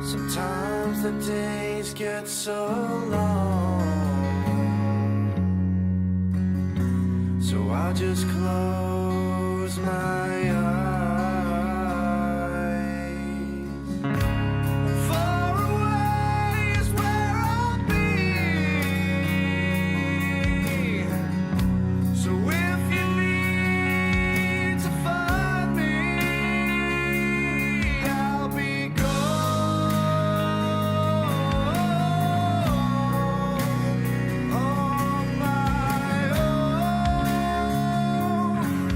Sometimes the days get so long, so I just close my eyes. Far away is where I'll be. So if you need to find me, I'll be gone on my own.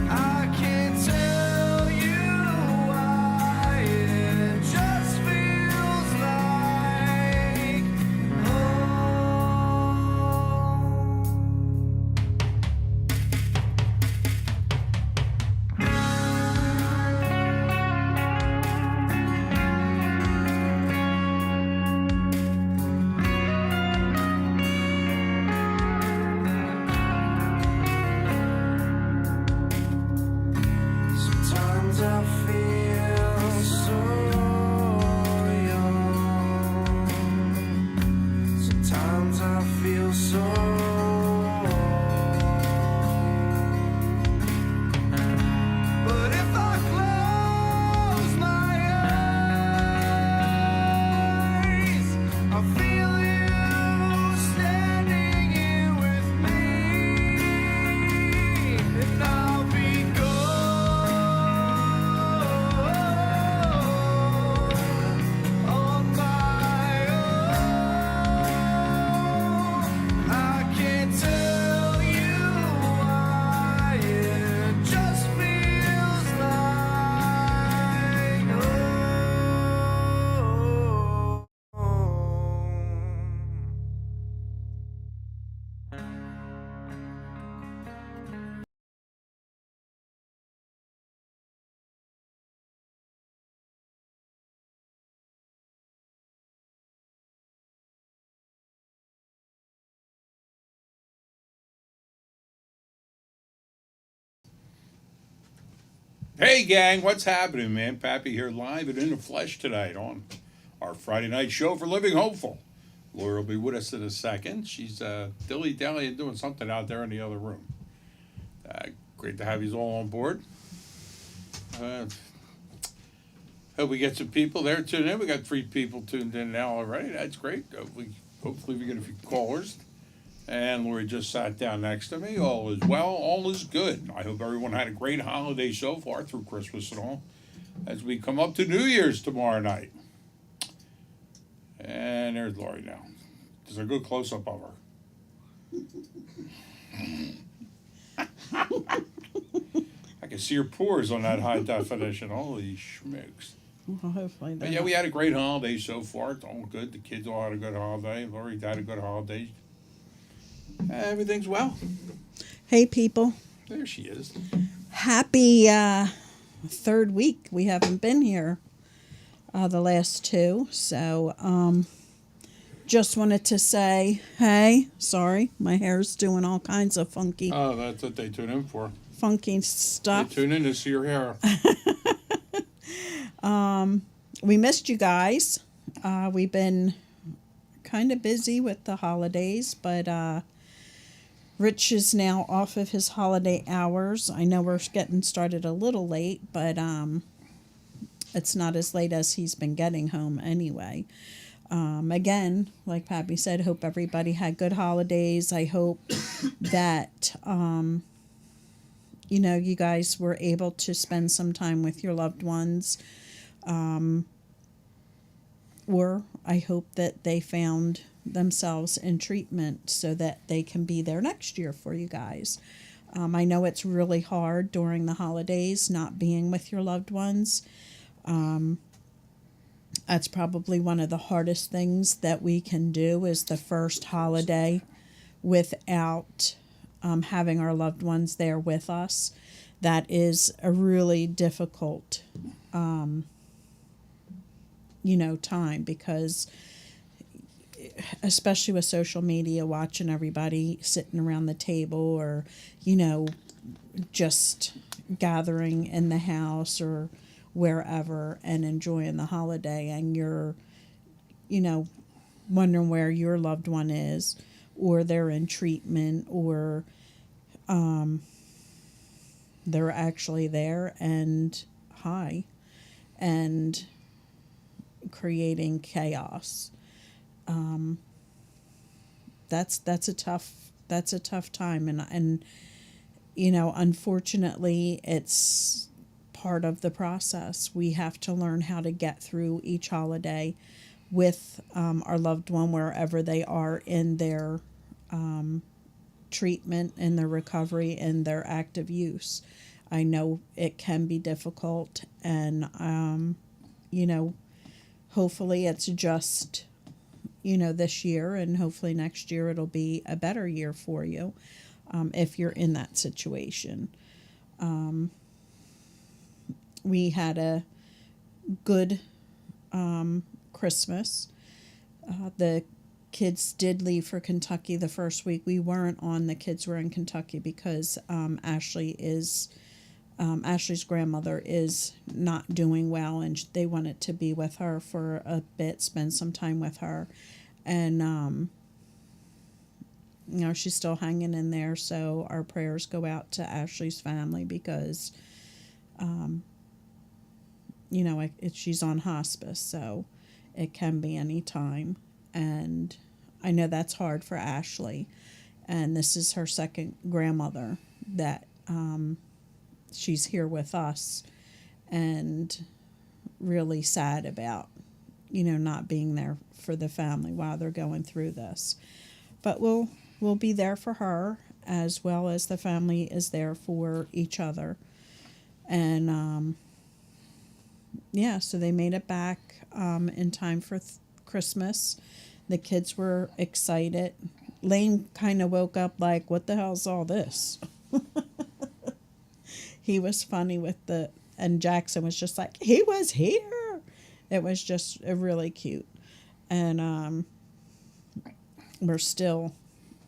I can't tell you why, it just feels like sometimes I feel so young. Sometimes I feel so old. But if I close my eyes, I feel you standing here with me, and I'll be gone on my own. I can't tell you why, it just feels like Hey, gang, what's happening, man? Pappy here live and in the flesh tonight on our Friday night show for Living Hopeful. Laura will be with us in a second. She's dilly-dallying doing something out there in the other room. Great to have you all on board. Hope we get some people there tuned in. We got 3 people tuned in now already. That's great. Hopefully we get a few callers. And Lori just sat down next to me. All is well, all is good. I hope everyone had a great holiday so far through Christmas and all, as we come up to New Year's tomorrow night. And there's Lori now. There's a good close up of her. I can see her pores on that high definition. Holy schmicks. Well, hopefully But yeah, we had a great holiday so far. It's all good. The kids all had a good holiday. Lori had a good holiday. Everything's well. Hey, people. There she is. Happy 3rd week. We haven't been here the last 2. So, just wanted to say, hey, sorry, my hair's doing all kinds of funky Oh, that's what they tune in for. stuff. They tune in to see your hair. We missed you guys. We've been kind of busy with the holidays, but Rich is now off of his holiday hours. I know we're getting started a little late, but it's not as late as he's been getting home anyway. Again, like Pappy said, hope everybody had good holidays. I hope that you guys were able to spend some time with your loved ones. Or I hope that they found themselves in treatment so that they can be there next year for you guys. I know it's really hard during the holidays not being with your loved ones. That's probably one of the hardest things that we can do is the first holiday without having our loved ones there with us. That is a really difficult time, because especially with social media, watching everybody sitting around the table or just gathering in the house or wherever and enjoying the holiday, and you're you know, wondering where your loved one is, or they're in treatment, or they're actually there and high and creating chaos. That's a tough time, and unfortunately, it's part of the process. We have to learn how to get through each holiday with our loved one wherever they are in their treatment, in their recovery, in their active use. I know it can be difficult, and hopefully it's just this year, and hopefully next year it'll be a better year for you, if you're in that situation. We had a good Christmas. The kids did leave for Kentucky the first week. We weren't on. The kids were in Kentucky because Ashley's grandmother is not doing well, and they wanted to be with her for a bit, spend some time with her, and she's still hanging in there. So our prayers go out to Ashley's family because she's on hospice, so it can be any time. And I know that's hard for Ashley. And this is her second grandmother that she's here with us, and really sad about, not being there for the family while they're going through this. But we'll be there for her, as well as the family is there for each other. And so they made it back in time for Christmas. The kids were excited. Lane kind of woke up like, what the hell's all this? He was funny and Jackson was just like, he was here. It was just really cute. And we're still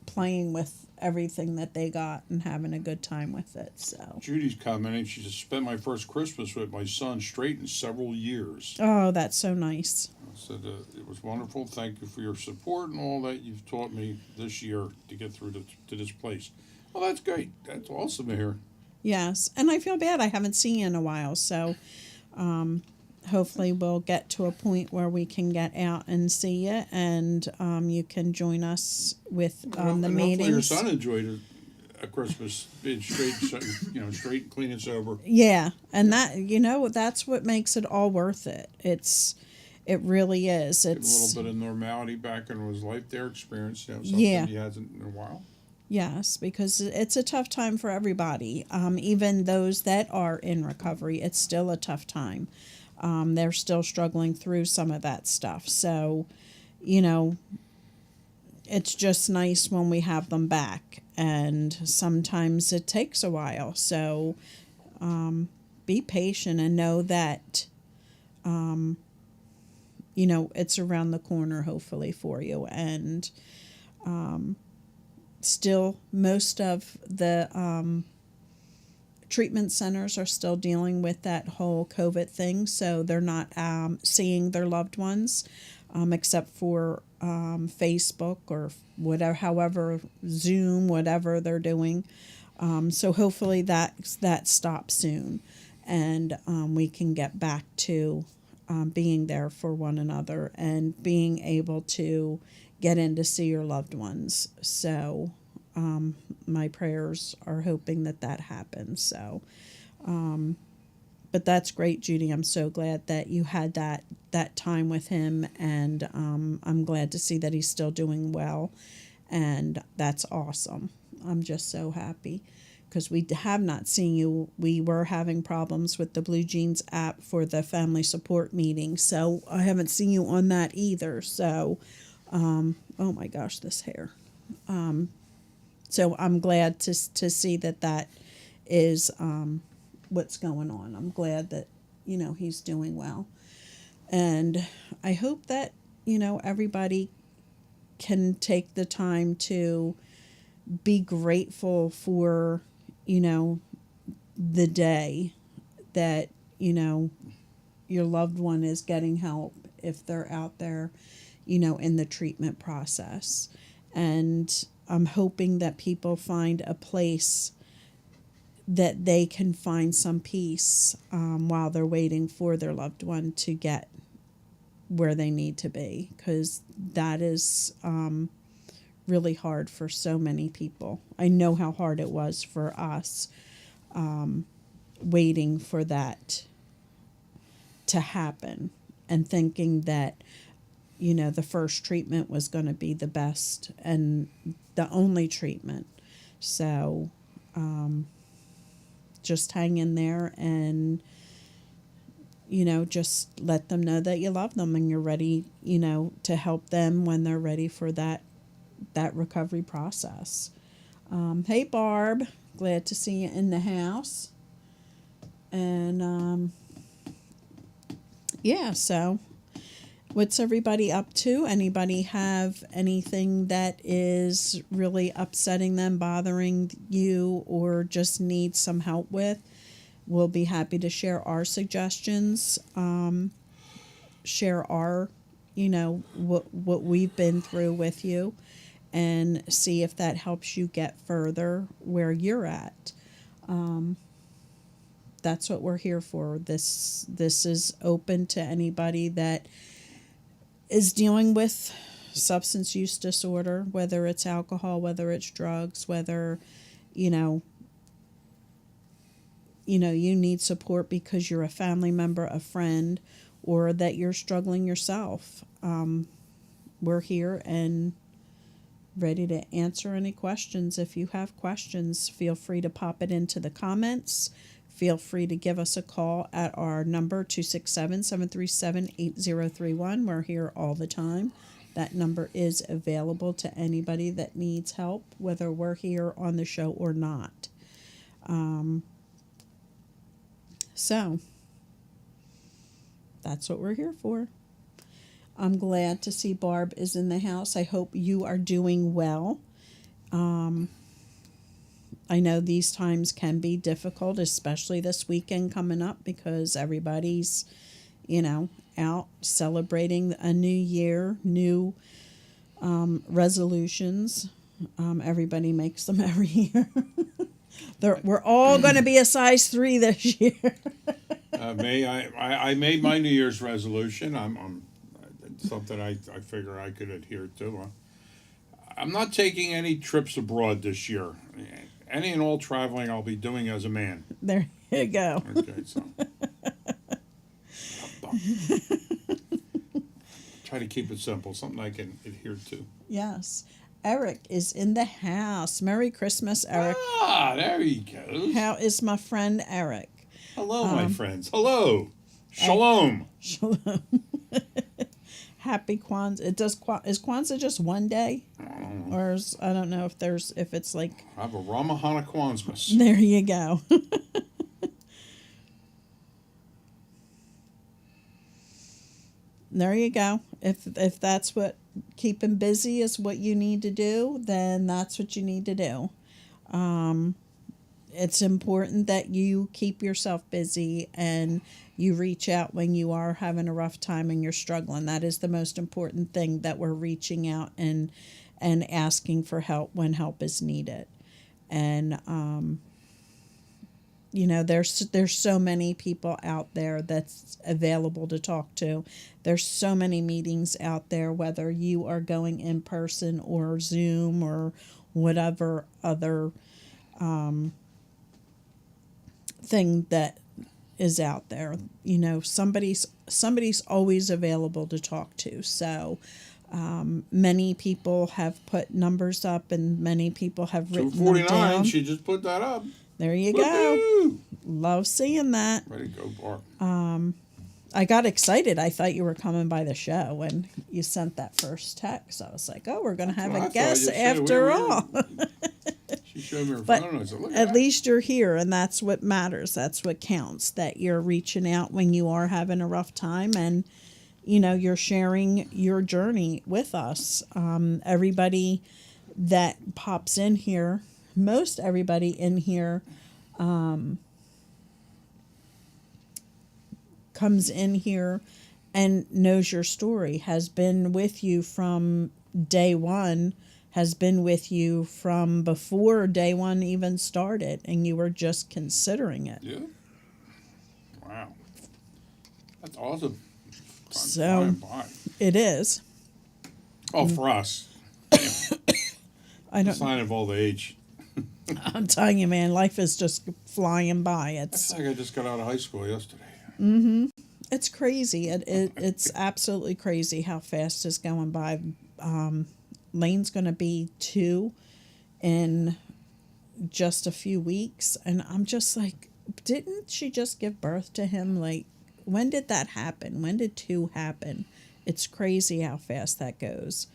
playing with everything that they got and having a good time with it. So Judy's commenting, she said, spent my first Christmas with my son straight in several years. Oh, that's so nice. I said, it was wonderful. Thank you for your support and all that you've taught me this year to get through to this place. Well, that's great. That's awesome to hear. Yes, and I feel bad I haven't seen you in a while, so hopefully we'll get to a point where we can get out and see you, and you can join us with the and meetings. Hopefully your son enjoyed a Christmas being straight, straight, clean and sober. Yeah, and that's what makes it all worth it. It really is. Give It's a little bit of normality back in his life there, experience, something Yeah. he hasn't in a while. Yes, because it's a tough time for everybody. Even those that are in recovery, it's still a tough time. They're still struggling through some of that stuff. So, it's just nice when we have them back. And sometimes it takes a while. So, be patient and know that, it's around the corner, hopefully, for you. And, still, most of the treatment centers are still dealing with that whole COVID thing, so they're not seeing their loved ones, except for Facebook or whatever, however, Zoom, whatever they're doing. So hopefully that stops soon, and we can get back to being there for one another and being able to get in to see your loved ones. So my prayers are hoping that happens. So but that's great, Judy. I'm so glad that you had that time with him, and I'm glad to see that he's still doing well, and that's awesome. I'm just so happy because we have not seen you. We were having problems with the Blue Jeans app for the family support meeting, so I haven't seen you on that either. So oh my gosh, this hair. So I'm glad to see that is what's going on. I'm glad that he's doing well, and I hope that everybody can take the time to be grateful for the day that your loved one is getting help, if they're out there in the treatment process. And I'm hoping that people find a place that they can find some peace while they're waiting for their loved one to get where they need to be, because that is really hard for so many people. I know how hard it was for us waiting for that to happen and thinking that the first treatment was going to be the best and the only treatment. So just hang in there and just let them know that you love them and you're ready to help them when they're ready for that recovery process. Hey Barb, glad to see you in the house. And so what's everybody up to? Anybody have anything that is really upsetting them, bothering you, or just need some help with? We'll be happy to share our suggestions, share our, what we've been through with you, and see if that helps you get further where you're at. That's what we're here for. This is open to anybody that is dealing with substance use disorder, whether it's alcohol, whether it's drugs, whether, you need support because you're a family member, a friend, or that you're struggling yourself. We're here and ready to answer any questions. If you have questions, feel free to pop it into the comments. Feel free to give us a call at our number 267-737-8031. We're here all the time. That number is available to anybody that needs help, whether we're here on the show or not. So that's what we're here for. I'm glad to see Barb is in the house. I hope you are doing well. I know these times can be difficult, especially this weekend coming up, because everybody's, out celebrating a new year, new resolutions. Everybody makes them every year. We're all going to be a size 3 this year. I made my New Year's resolution. I'm something I figure I could adhere to. I'm not taking any trips abroad this year. Any and all traveling I'll be doing as a man. There you go. Okay, so try to keep it simple, something I can adhere to. Yes. Eric is in the house. Merry Christmas, Eric. Ah, there he goes. How is my friend Eric? Hello, my friends. Hello. Shalom. Shalom. Happy Kwanzaa. Is Kwanzaa just one day? Or I don't know if it's like... Have a Ramahana Kwanzaa. There you go. There you go. If that's what keeping busy is what you need to do, then that's what you need to do. It's important that you keep yourself busy and you reach out when you are having a rough time and you're struggling. That is the most important thing, that we're reaching out and asking for help when help is needed. And there's so many people out there that's available to talk to. There's so many meetings out there, whether you are going in person or Zoom or whatever other thing that is out there. Somebody's always available to talk to. So many people have put numbers up, and many people have written them 249, down. she just put that up. There you Woo-hoo! go. Love seeing that. Ready to go, Barb. I got excited. I thought you were coming by the show when you sent that first text. I was like, oh, we're going to have a guest after all. She showed me her But phone, and I said, look at that. least you're here, and that's what matters. That's what counts, that you're reaching out when you are having a rough time, and, you're sharing your journey with us. Everybody that pops in here, most everybody in here comes in here and knows your story, has been with you from day one, has been with you from before day one even started, and you were just considering it. Yeah. Wow. That's awesome. Time's So- flying by. It is. Oh, for us. I It's a don't. sign of old age. I'm telling you, man, life is just flying by. It's like I just got out of high school yesterday. It's crazy. It's absolutely crazy how fast it's going by. Lane's going to be 2 in just a few weeks, and I'm just like, didn't she just give birth to him? Like, when did that happen? When did 2 happen? It's crazy how fast that goes.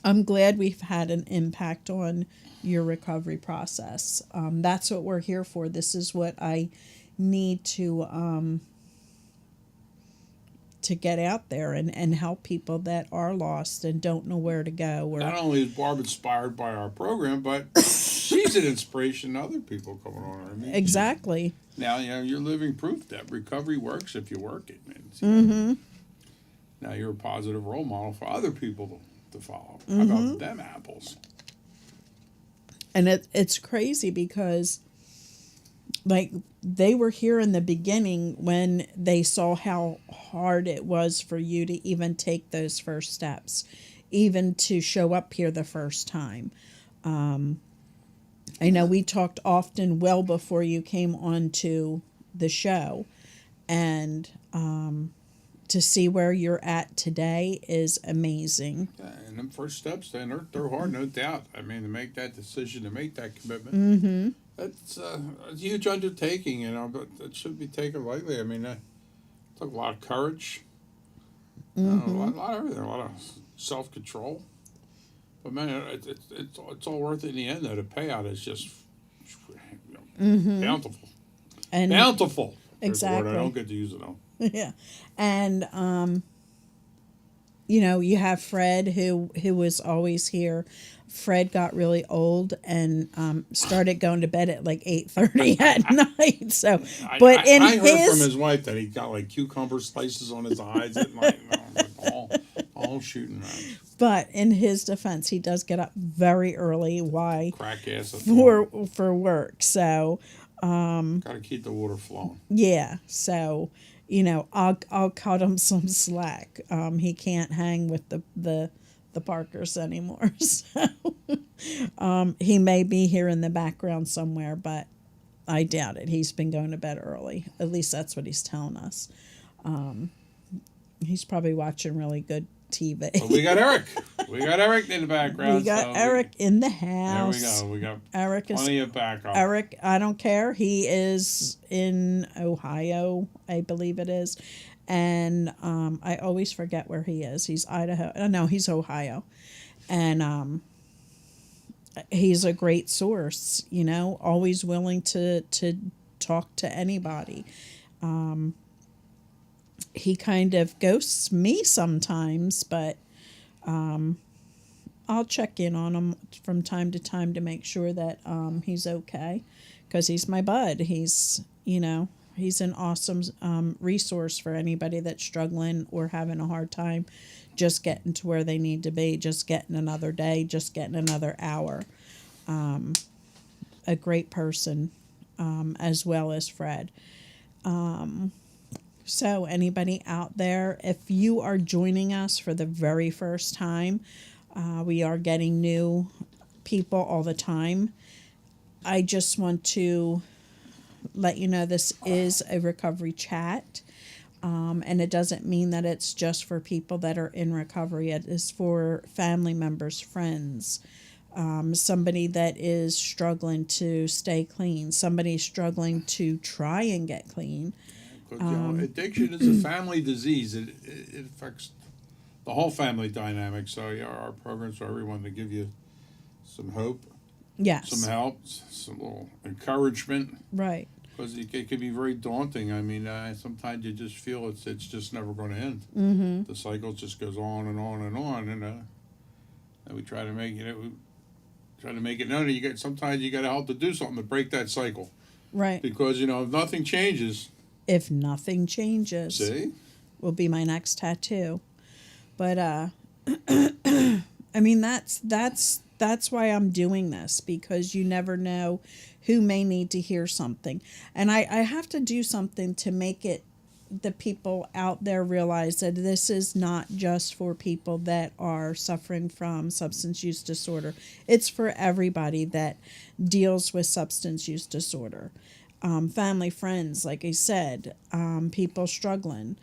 I'm glad we've had an impact on your recovery process. That's what we're here for. This is what I need to get out there and help people that are lost and don't know where to go. Or Not only is Barb inspired by our program, but she's an inspiration to other people coming on. I mean, exactly. Now, you're living proof that recovery works if you work it. And, now you're a positive role model for other people to follow. How about them apples? And it's crazy because, like, they were here in the beginning when they saw how hard it was for you to even take those first steps, even to show up here the first time. I know we talked often well before you came on to the show, and to see where you're at today is amazing. Yeah, and them first steps, they're hard, no doubt. I mean, to make that decision, to make that commitment, that's a huge undertaking, but it should be taken lightly. I mean, it took a lot of courage, a lot of everything, a lot of self-control. But man, it's all worth it in the end. Though the payout is just bountiful, And bountiful. There's a word Exactly. I don't get to use it on. yeah, and you have Fred who was always here. Fred got really old and started going to bed at like 8:30 at night. So, but I heard from his his wife that he got like cucumber slices on his eyes at night. All shooting around. but in his defense, he does get up very early. Why? Crack acid. For work. So Got to keep the water flowing. yeah. So I'll cut him some slack. He can't hang with the Parkers anymore. So he may be here in the background somewhere, but I doubt it. He's been going to bed early. At least that's what he's telling us. He's probably watching really good TV. But we got Eric. We got Eric in the background. We got Eric in the house. There we go. We got Eric is plenty of backup. Eric, I don't care. He is in Ohio, I believe it is. And I always forget where he is. He's Idaho. No, he's Ohio. And he's a great source, always willing to talk to anybody. He kind of ghosts me sometimes, but I'll check in on him from time to time to make sure that he's okay, because he's my bud. He's an awesome resource for anybody that's struggling or having a hard time just getting to where they need to be, just getting another day, just getting another hour. A great person, as well as Fred. So anybody out there, if you are joining us for the very first time, we are getting new people all the time. I just want to let you know this is a recovery chat, and it doesn't mean that it's just for people that are in recovery. It is for family members, friends, somebody that is struggling to stay clean, somebody struggling to try and get clean. Because addiction is a family disease. It affects the whole family dynamic. So our programs for everyone to give you some hope, Yes. some help, some little encouragement. Right. Because it can be very daunting. I mean, sometimes you just feel it's just never going to end. Mm-hmm. The cycle just goes on and on and on, and we try to make it. We try to make it known that sometimes you got to help to do something to break that cycle. Right. Because if nothing changes, if nothing changes, See? will be my next tattoo. But I mean that's why I'm doing this, because you never know who may need to hear something. And I have to do something to make it the people out there realize that this is not just for people that are suffering from substance use disorder. It's for everybody that deals with substance use disorder. Family, friends, like I said, people struggling.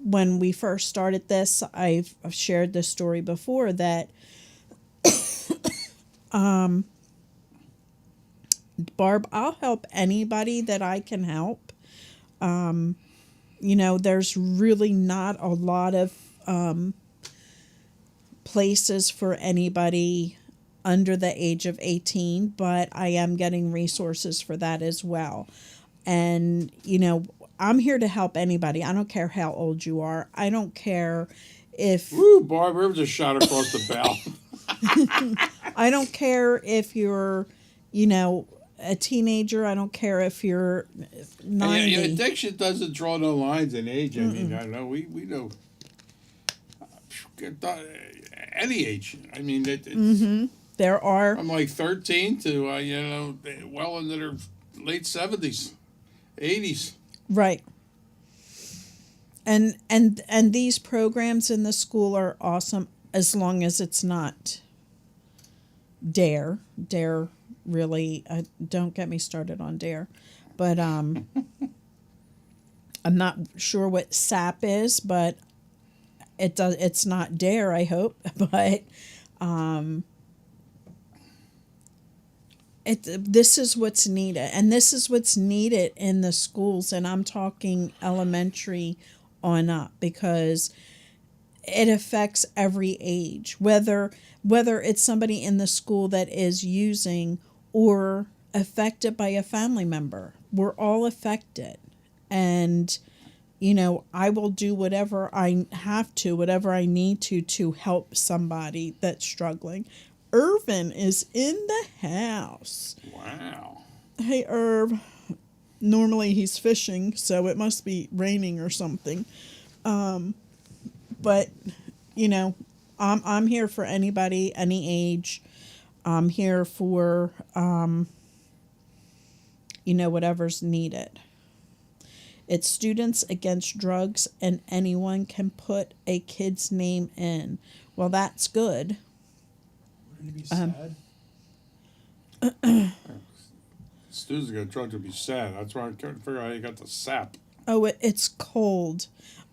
When we first started this, I've shared this story before that Barb, I'll help anybody that I can help. There's really not a lot of places for anybody under the age of 18, but I am getting resources for that as well. And, I'm here to help anybody. I don't care how old you are. I don't care if... Woo, Barbara just shot across the bow. I don't care if you're, a teenager. I don't care if you're 90. Yeah, addiction doesn't draw no lines in age. I mean, I know we know any age. I mean, There are... I'm like 13 to well into their late 70s, 80s. Right. And these programs in the school are awesome, as long as it's not DARE. DARE really, don't get me started on DARE. But I'm not sure what SAP is, but it's not DARE, I hope. But this is what's needed, and this is what's needed in the schools, and I'm talking elementary on up, because it affects every age, whether it's somebody in the school that is using or affected by a family member. We're all affected, and I will do whatever I have to, whatever I need to help somebody that's struggling. Irvin is in the house. Wow. Hey, Irv. Normally he's fishing, so it must be raining or something. But, I'm here for anybody, any age. I'm here for, whatever's needed. It's Students Against Drugs, and anyone can put a kid's name in. Well, that's good. Wouldn't it be sad? Students got drugged to be sad. That's why I couldn't figure out how you got the sap. Oh, it's cold.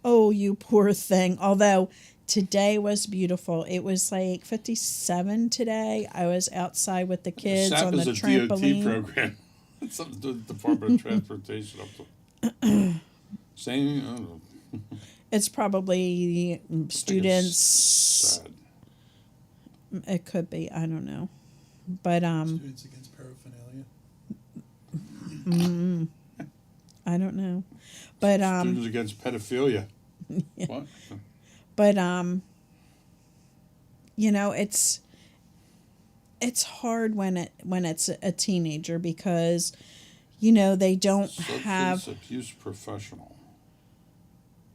Oh, you poor thing. Although today was beautiful. It was like 57 today. I was outside with the kids SAP on the is a trampoline. DOT program. It's something to do with the Department of Transportation. Same, I don't know. It's probably students. Sad. It could be. I don't know. But Students Against Paraphernalia. I don't know. But Students Against Pedophilia. Yeah. What? But it's hard when it's a teenager, because they don't have... Substance abuse professional.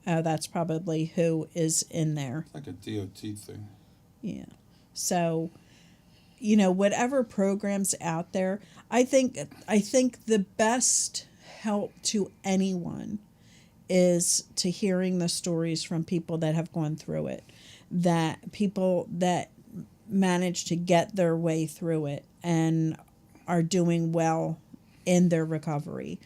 Oh, that's probably who is in there. Like a DOT thing. Yeah. So, whatever programs out there, I think the best help to anyone is to hearing the stories from people that have gone through it, that people that manage to get their way through it and are doing well in their recovery,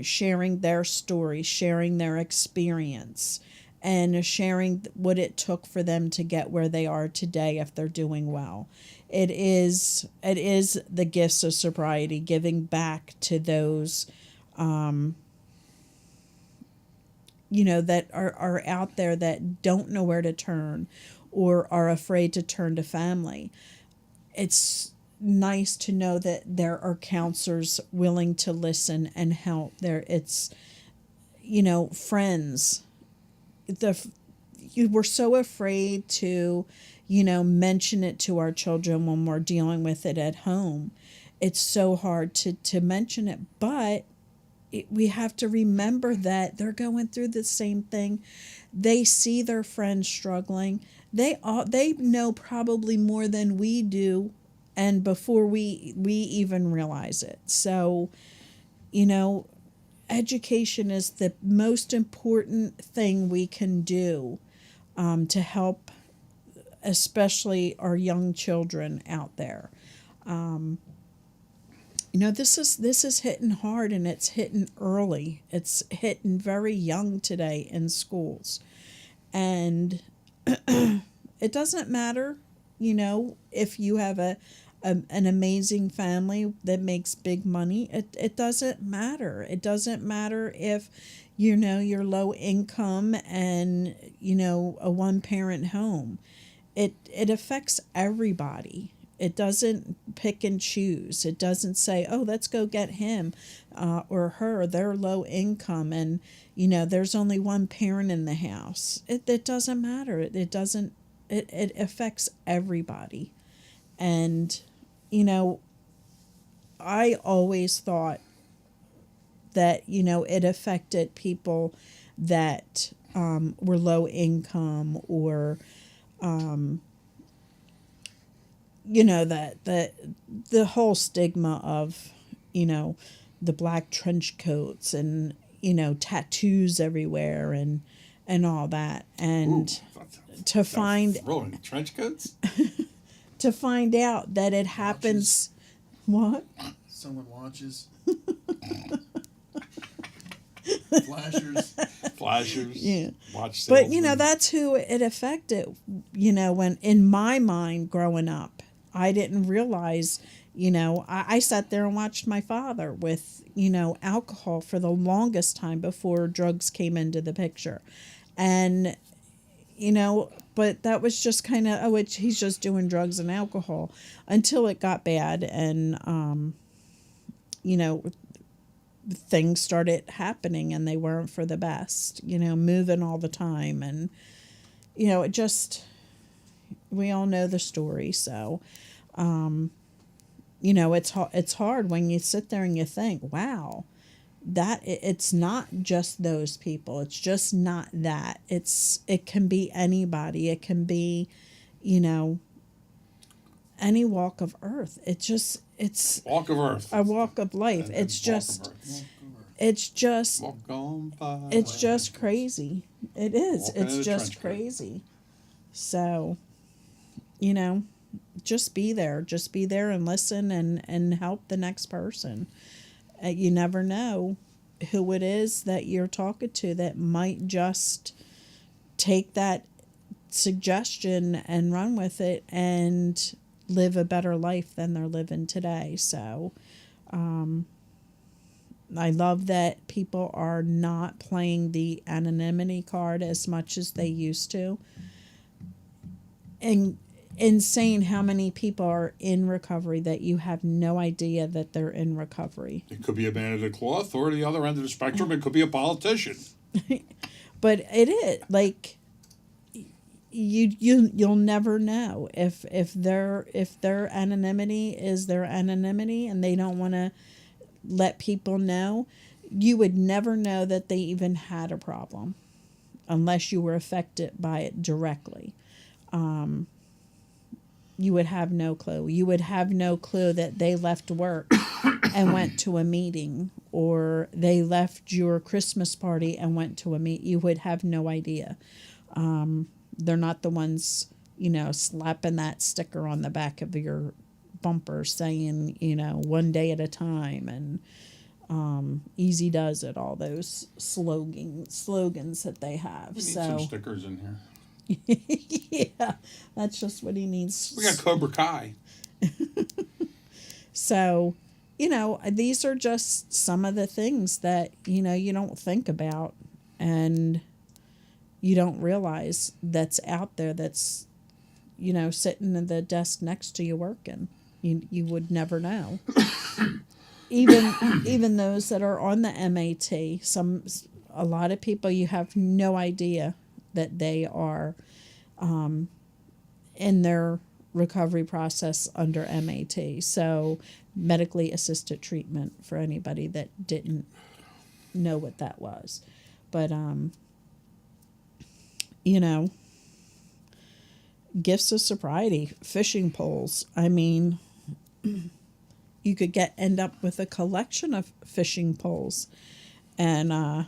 sharing their story, sharing their experience, and sharing what it took for them to get where they are today if they're doing well. It is the gifts of sobriety, giving back to those that are out there that don't know where to turn or are afraid to turn to family. It's nice to know that there are counselors willing to listen and help. It's friends. We're so afraid to mention it to our children when we're dealing with it at home. It's so hard to mention it, but we have to remember that they're going through the same thing. They see their friends struggling. They know probably more than we do, and before we even realize it. So, education is the most important thing we can do to help, especially our young children out there. This is hitting hard, and it's hitting early. It's hitting very young today in schools, and it doesn't matter, if you have an amazing family that makes big money. It doesn't matter. It doesn't matter if you're low income and a one parent home. It affects everybody. It doesn't pick and choose. It doesn't say, oh, let's go get him or her. They're low income and, there's only one parent in the house. It doesn't matter. It affects everybody. And, I always thought that, it affected people that were low income or, that the whole stigma of, the black trench coats and, tattoos everywhere and all that. And to find rolling trench coats. to find out that it happens. What? Someone watches. Flashers. Yeah. Watch. But that's who it affected. When in my mind growing up, I didn't realize. I sat there and watched my father with alcohol for the longest time before drugs came into the picture, and but that was just kind of he's just doing drugs and alcohol until it got bad and things started happening and they weren't for the best, moving all the time. And, it just, we all know the story. So, it's hard when you sit there and you think, wow, that it's not just those people. It's just not that. It can be anybody. It can be, any walk of earth. It's walk of earth. A walk of life. It's just walk on by. It's just crazy. It is. Walking in It's the just trench coat. crazy. So, just be there. Just be there and listen and help the next person. You never know who it is that you're talking to that might just take that suggestion and run with it and live a better life than they're living today. So, I love that people are not playing the anonymity card as much as they used to. And insane how many people are in recovery that you have no idea that they're in recovery. It could be a man of the cloth, or the other end of the spectrum, it could be a politician. But it is like you'll never know if their anonymity is their anonymity and they don't want to let people know. You would never know that they even had a problem unless you were affected by it directly. You would have no clue. You would have no clue that they left work and went to a meeting, or they left your Christmas party and went to a meet. You would have no idea. They're not the ones, slapping that sticker on the back of your bumper saying, one day at a time and easy does it, all those slogans that they have. We need So some stickers in here. yeah, that's just what he needs. We got Cobra Kai. So, these are just some of the things that, you don't think about and you don't realize that's out there that's, sitting at the desk next to you working. You would never know. Even those that are on the MAT, a lot of people, you have no idea that they are in their recovery process under MAT. So medically assisted treatment for anybody that didn't know what that was. But, you know, gifts of sobriety, fishing poles. I mean, you could end up with a collection of fishing poles. And,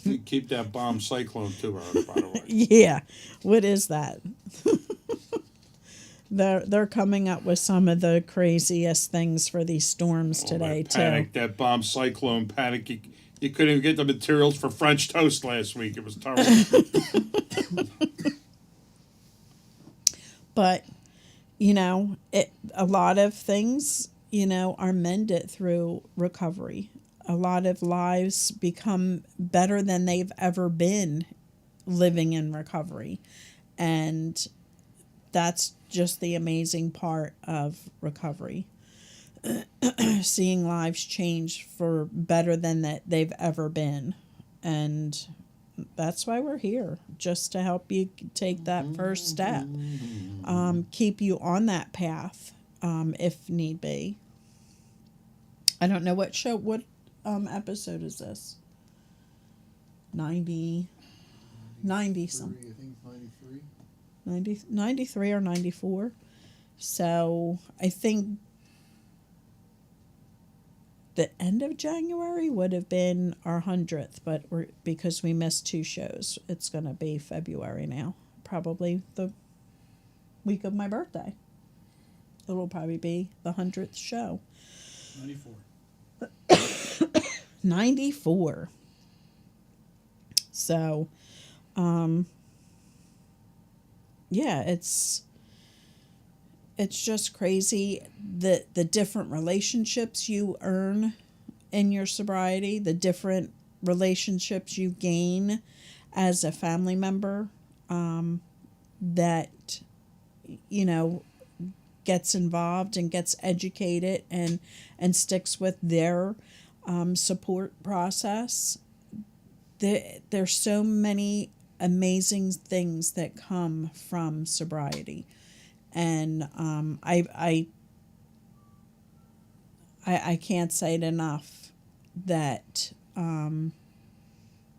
You keep that bomb cyclone to her, by the way. yeah, what is that? They're coming up with some of the craziest things for these storms today, that panic, too. that bomb cyclone panic. You couldn't even get the materials for French toast last week. It was terrible. But, you know, a lot of things, you know, are mended through recovery. A lot of lives become better than they've ever been living in recovery. And that's just the amazing part of recovery. Seeing lives change for better than that they've ever been. And that's why we're here, just to help you take that first step. Keep you on that path, if need be. I don't know what episode is this? 90 something. I think 93. 93 or 94. So I think the end of January would have been our 100th, but because we missed 2 shows, it's going to be February now. Probably the week of my birthday. It will probably be the 100th show. 94. 94. So, yeah, it's just crazy the different relationships you earn in your sobriety, the different relationships you gain as a family member, that, you know, gets involved and gets educated and sticks with their support process. There's so many amazing things that come from sobriety, and I can't say it enough that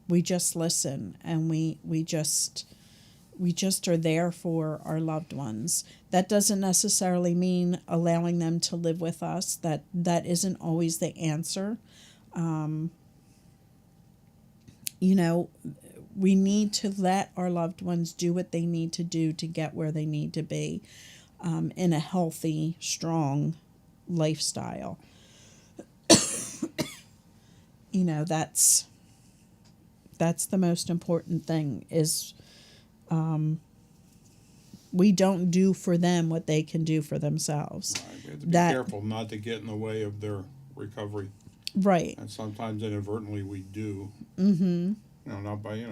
we just listen, and we just are there for our loved ones. That doesn't necessarily mean allowing them to live with us. That isn't always the answer. You know, we need to let our loved ones do what they need to do to get where they need to be, in a healthy, strong lifestyle. You know, that's the most important thing is, we don't do for them what they can do for themselves. Right, we have to be careful not to get in the way of their recovery. Right. And sometimes inadvertently we do. Mm-hmm. You know, not by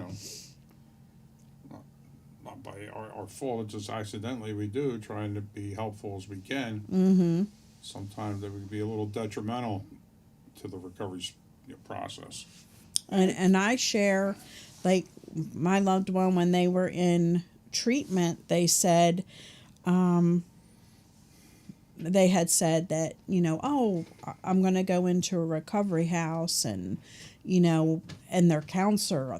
our fault. It's just accidentally we do, trying to be helpful as we can. Mm-hmm. Sometimes it would be a little detrimental to the recovery process. And I share, like, my loved one, when they were in treatment, they said, they had said that, you know, oh, I'm going to go into a recovery house, and, you know, and their counselor,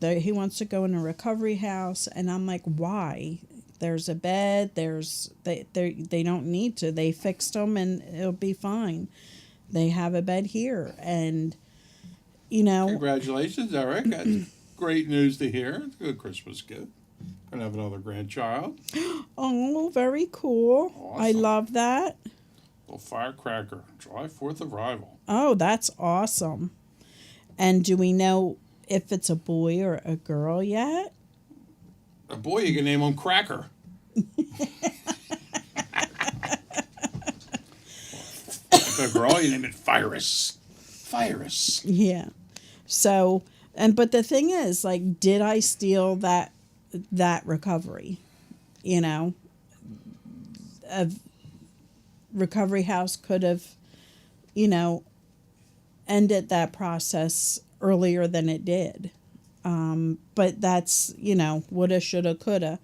he wants to go in a recovery house. And I'm like, why? There's a bed, they don't need to. They fixed them and it'll be fine. They have a bed here. And, you know. Congratulations, Eric. That's great news to hear. It's a good Christmas gift. Gonna have another grandchild. Oh, very cool. Awesome. I love that. Little firecracker. July 4th arrival. Oh, that's awesome. And do we know if it's a boy or a girl yet? A boy, you can name him Cracker. The girl, you name it Virus. Virus. Yeah. So, but the thing is, like, did I steal that recovery? You know, a recovery house could have, you know, ended that process earlier than it did. But that's, you know, woulda, shoulda, coulda.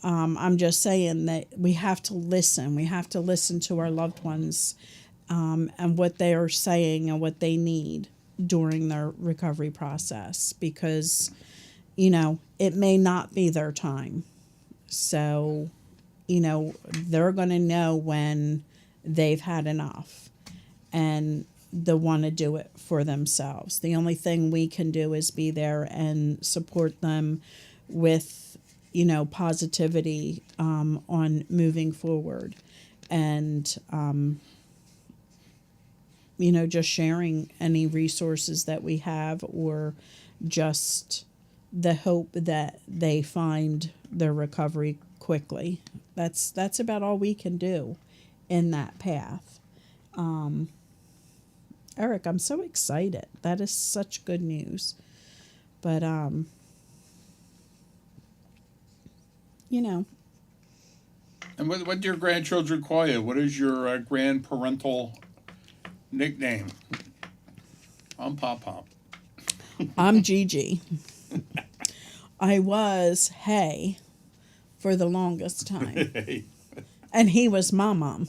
I'm just saying that we have to listen. We have to listen to our loved ones, and what they are saying and what they need, during their recovery process because, it may not be their time. So, they're going to know when they've had enough and they'll want to do it for themselves. The only thing we can do is be there and support them with, positivity on moving forward and, just sharing any resources that we have or just the hope that they find their recovery quickly. That's about all we can do in that path. Eric, I'm so excited. That is such good news. But And what do your grandchildren call you? What is your grandparental nickname? I'm Pop Pop. I'm Gigi. I was Hey for the longest time. And he was my mom.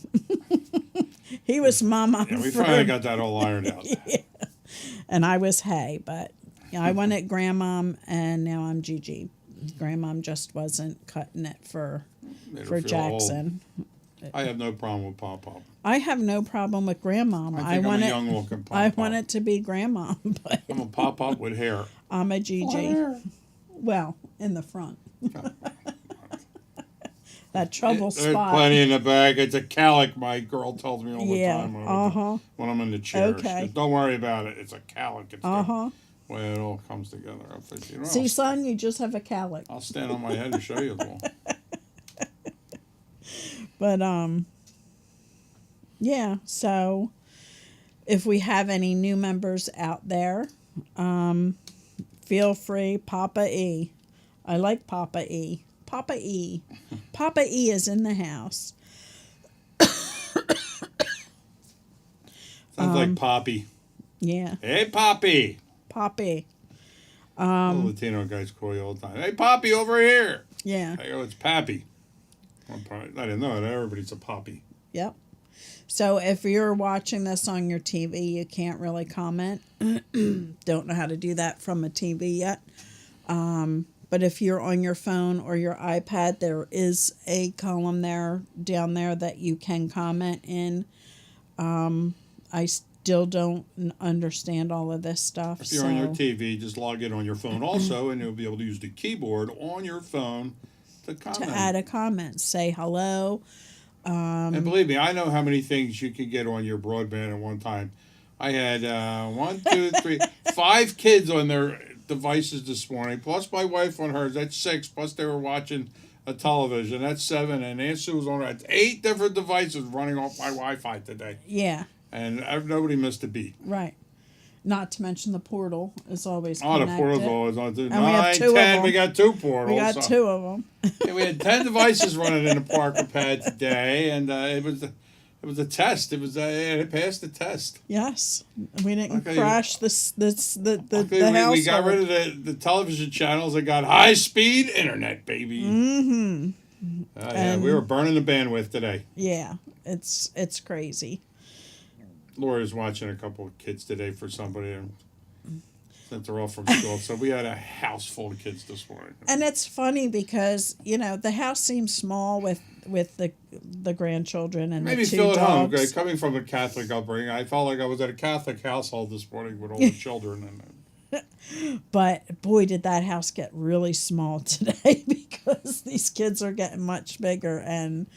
He was my mom. Yeah, we finally got that all ironed out. Yeah. And I was Hey, but I went at Grandmom, and now I'm Gigi. Grandmom just wasn't cutting it for Made her feel Jackson. old. I have no problem with Pop Pop. I have no problem with Grandmom. I think I'm a young looking Pop I Pop. want it to be Grandmom, but I'm a Pop Pop with hair. I'm a Gigi. Well, in the front. That trouble There's spot. plenty in the back. It's a calic, my girl tells me all the Yeah, time when I'm in the chair. Okay. She goes, don't worry about it. It's a calic. It's Uh-huh. the way it all comes together. I think, See, son, you just have a calic. I'll stand on my head and show you as well. But, yeah, so if we have any new members out there, feel free, Papa E. I like Papa E. Papa E. Papa E is in the house. Sounds like Poppy. Yeah, Hey, Poppy. Poppy. All Latino guys call you all the time. Hey, Poppy, over here. Yeah, I go, it's Pappy. I didn't know it. Everybody's a Poppy. yep. So if you're watching this on your TV, you can't really comment. Don't know how to do that from a TV yet. But if you're on your phone or your iPad, there is a column down there that you can comment in. I still don't understand all of this stuff. If you're on your TV, just log in on your phone also, and you'll be able to use the keyboard on your phone to comment. To add a comment, say hello. And believe me, I know how many things you can get on your broadband at one time. I had 5 kids on their devices this morning, plus my wife on hers. That's 6, plus they were watching a television. That's 7, and Aunt Sue was on her. 8 different devices running off my Wi-Fi today. Yeah, And nobody missed a beat. right. Not to mention the portal is always Oh, connected. the portal's always on. 9, we have 2 of 10, them. we got 2 portals. We got so- 2 of them. Yeah, we had 10 devices running in the Parker pad today, and it was a test. It passed the test. Yes, we didn't Okay. crash the Luckily, house. we got rid of the television channels and got high-speed internet, baby. Mm-hmm. Yeah, we were burning the bandwidth today. Yeah, it's crazy. Lori's watching a couple of kids today for somebody, and since they're off from school, so we had a house full of kids this morning. And it's funny because the house seems small with the grandchildren and Maybe the 2 feel at home. dogs. Okay, coming from a Catholic upbringing, I felt like I was at a Catholic household this morning with all the children. And But boy, did that house get really small today because these kids are getting much bigger and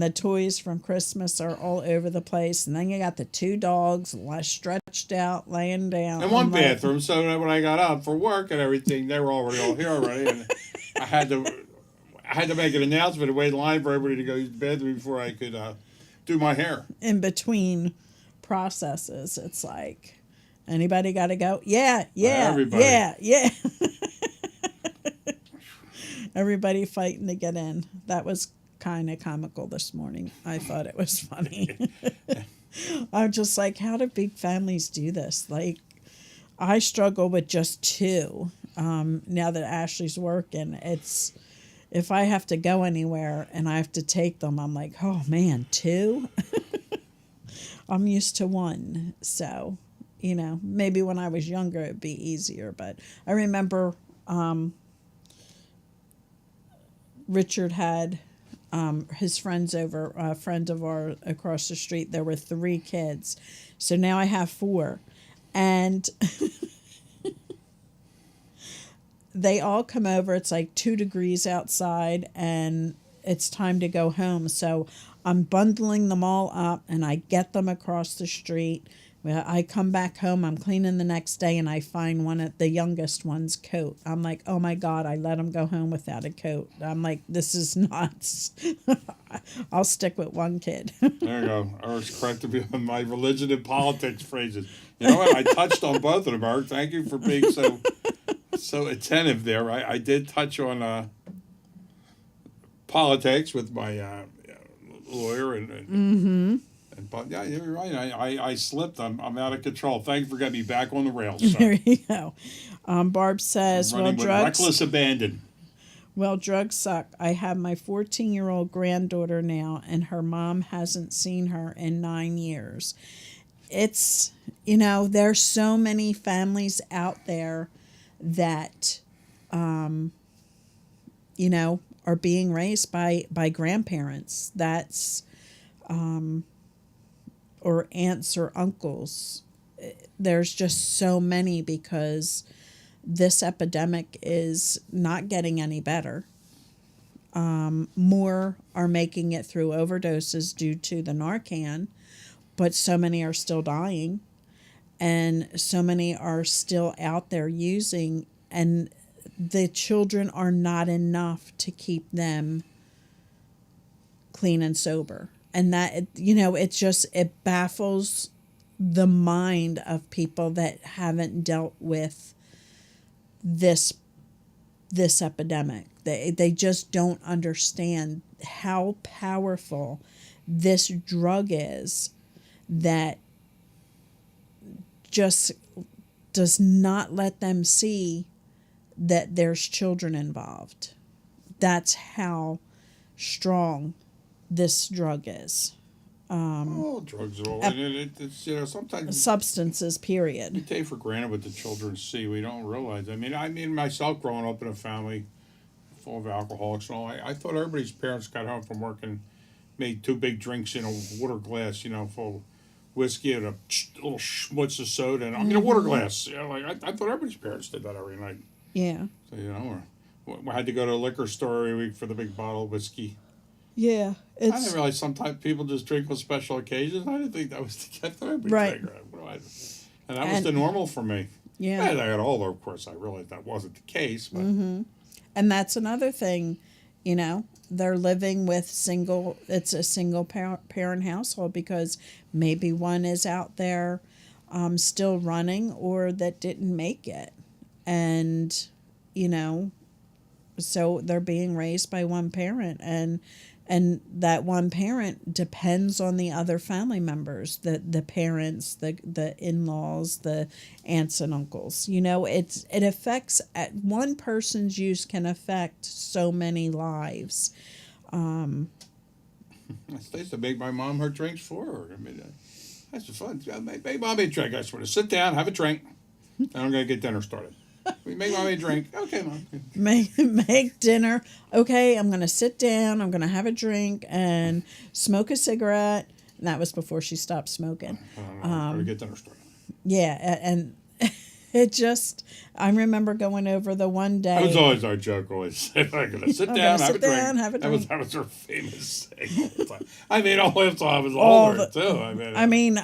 the toys from Christmas are all over the place. And then you got the 2 dogs stretched out, laying down. and one I'm like, bathroom, so that when I got up for work and everything, they were already all here already, and I had to make an announcement and wait in line for everybody to go use the bathroom before I could do my hair. in between processes, it's like, anybody got to go? Yeah, everybody. yeah. Everybody fighting to get in. That was kind of comical this morning. I thought it was funny. I'm just like, how do big families do this? Like, I struggle with just 2. Now that Ashley's working, if I have to go anywhere and I have to take them, I'm like, oh man, 2? I'm used to 1. So, You know, maybe when I was younger it'd be easier, but I remember Richard had his friends over, a friend of ours across the street. There were 3 kids, so now I have 4, and they all come over. It's like 2 degrees outside, and it's time to go home. So I'm bundling them all up, and I get them across the street. Well, I come back home, I'm cleaning the next day, and I find one of the youngest one's coat. I'm like, oh my God, I let him go home without a coat. I'm like, this is nuts. I'll stick with one kid. There you go. I was corrected me on my religion and politics phrases. You know what? I touched on both of them, Eric. Thank you for being so attentive there. I did touch on politics with my lawyer and but yeah, you're right. I slipped. I'm out of control. Thank you for getting me back on the rails. So. There you go. Barb says, well, Running with drugs. reckless abandon. Well, drugs suck. I have my 14-year-old granddaughter now, and her mom hasn't seen her in 9 years. It's, you know, there's so many families out there that, you know, are being raised by grandparents. That's, or aunts or uncles. There's just so many because this epidemic is not getting any better. More are making it through overdoses due to the Narcan, but so many are still dying, and so many are still out there using, and the children are not enough to keep them clean and sober. And that, you know, it baffles the mind of people that haven't dealt with this epidemic. They just don't understand how powerful this drug is that just does not let them see that there's children involved. That's how strong this drug is. All drugs are all. It's, you know, sometimes Substances, we period. take for granted what the children see. We don't realize. I mean, myself growing up in a family full of alcoholics and all, I thought everybody's parents got home from work and made 2 big drinks in a water glass, you know, full of whiskey and a little schmutz of soda, and a water glass. You know, like I thought everybody's parents did that every night. Yeah. So, you know, or we had to go to a liquor store every week for the big bottle of whiskey. Yeah. I didn't realize sometimes people just drink on special occasions. I didn't think that was the case. Right. And that was the normal for me. Yeah. As I got older, of course, I realized that wasn't the case. But And that's another thing, you know, they're living with it's a single parent household because maybe one is out there still running or that didn't make it. And, you know, so they're being raised by one parent, and that one parent depends on the other family members, the parents, the in-laws, the aunts and uncles. You know, it affects, one person's use can affect so many lives. I used to make my mom her drinks for her. I mean, that's fun. Make mommy a drink. I just want to sit down, have a drink, and I'm going to get dinner started. We make mommy a drink. Okay, Mom. Make dinner. Okay, I'm going to sit down. I'm going to have a drink and smoke a cigarette. And that was before she stopped smoking. Gotta get dinner started. Yeah, and it just, I remember going over the one day. That was always our joke. Always, I'm going to sit down, have a drink. That was her famous thing all the time. I mean, only until I was older, too. I mean,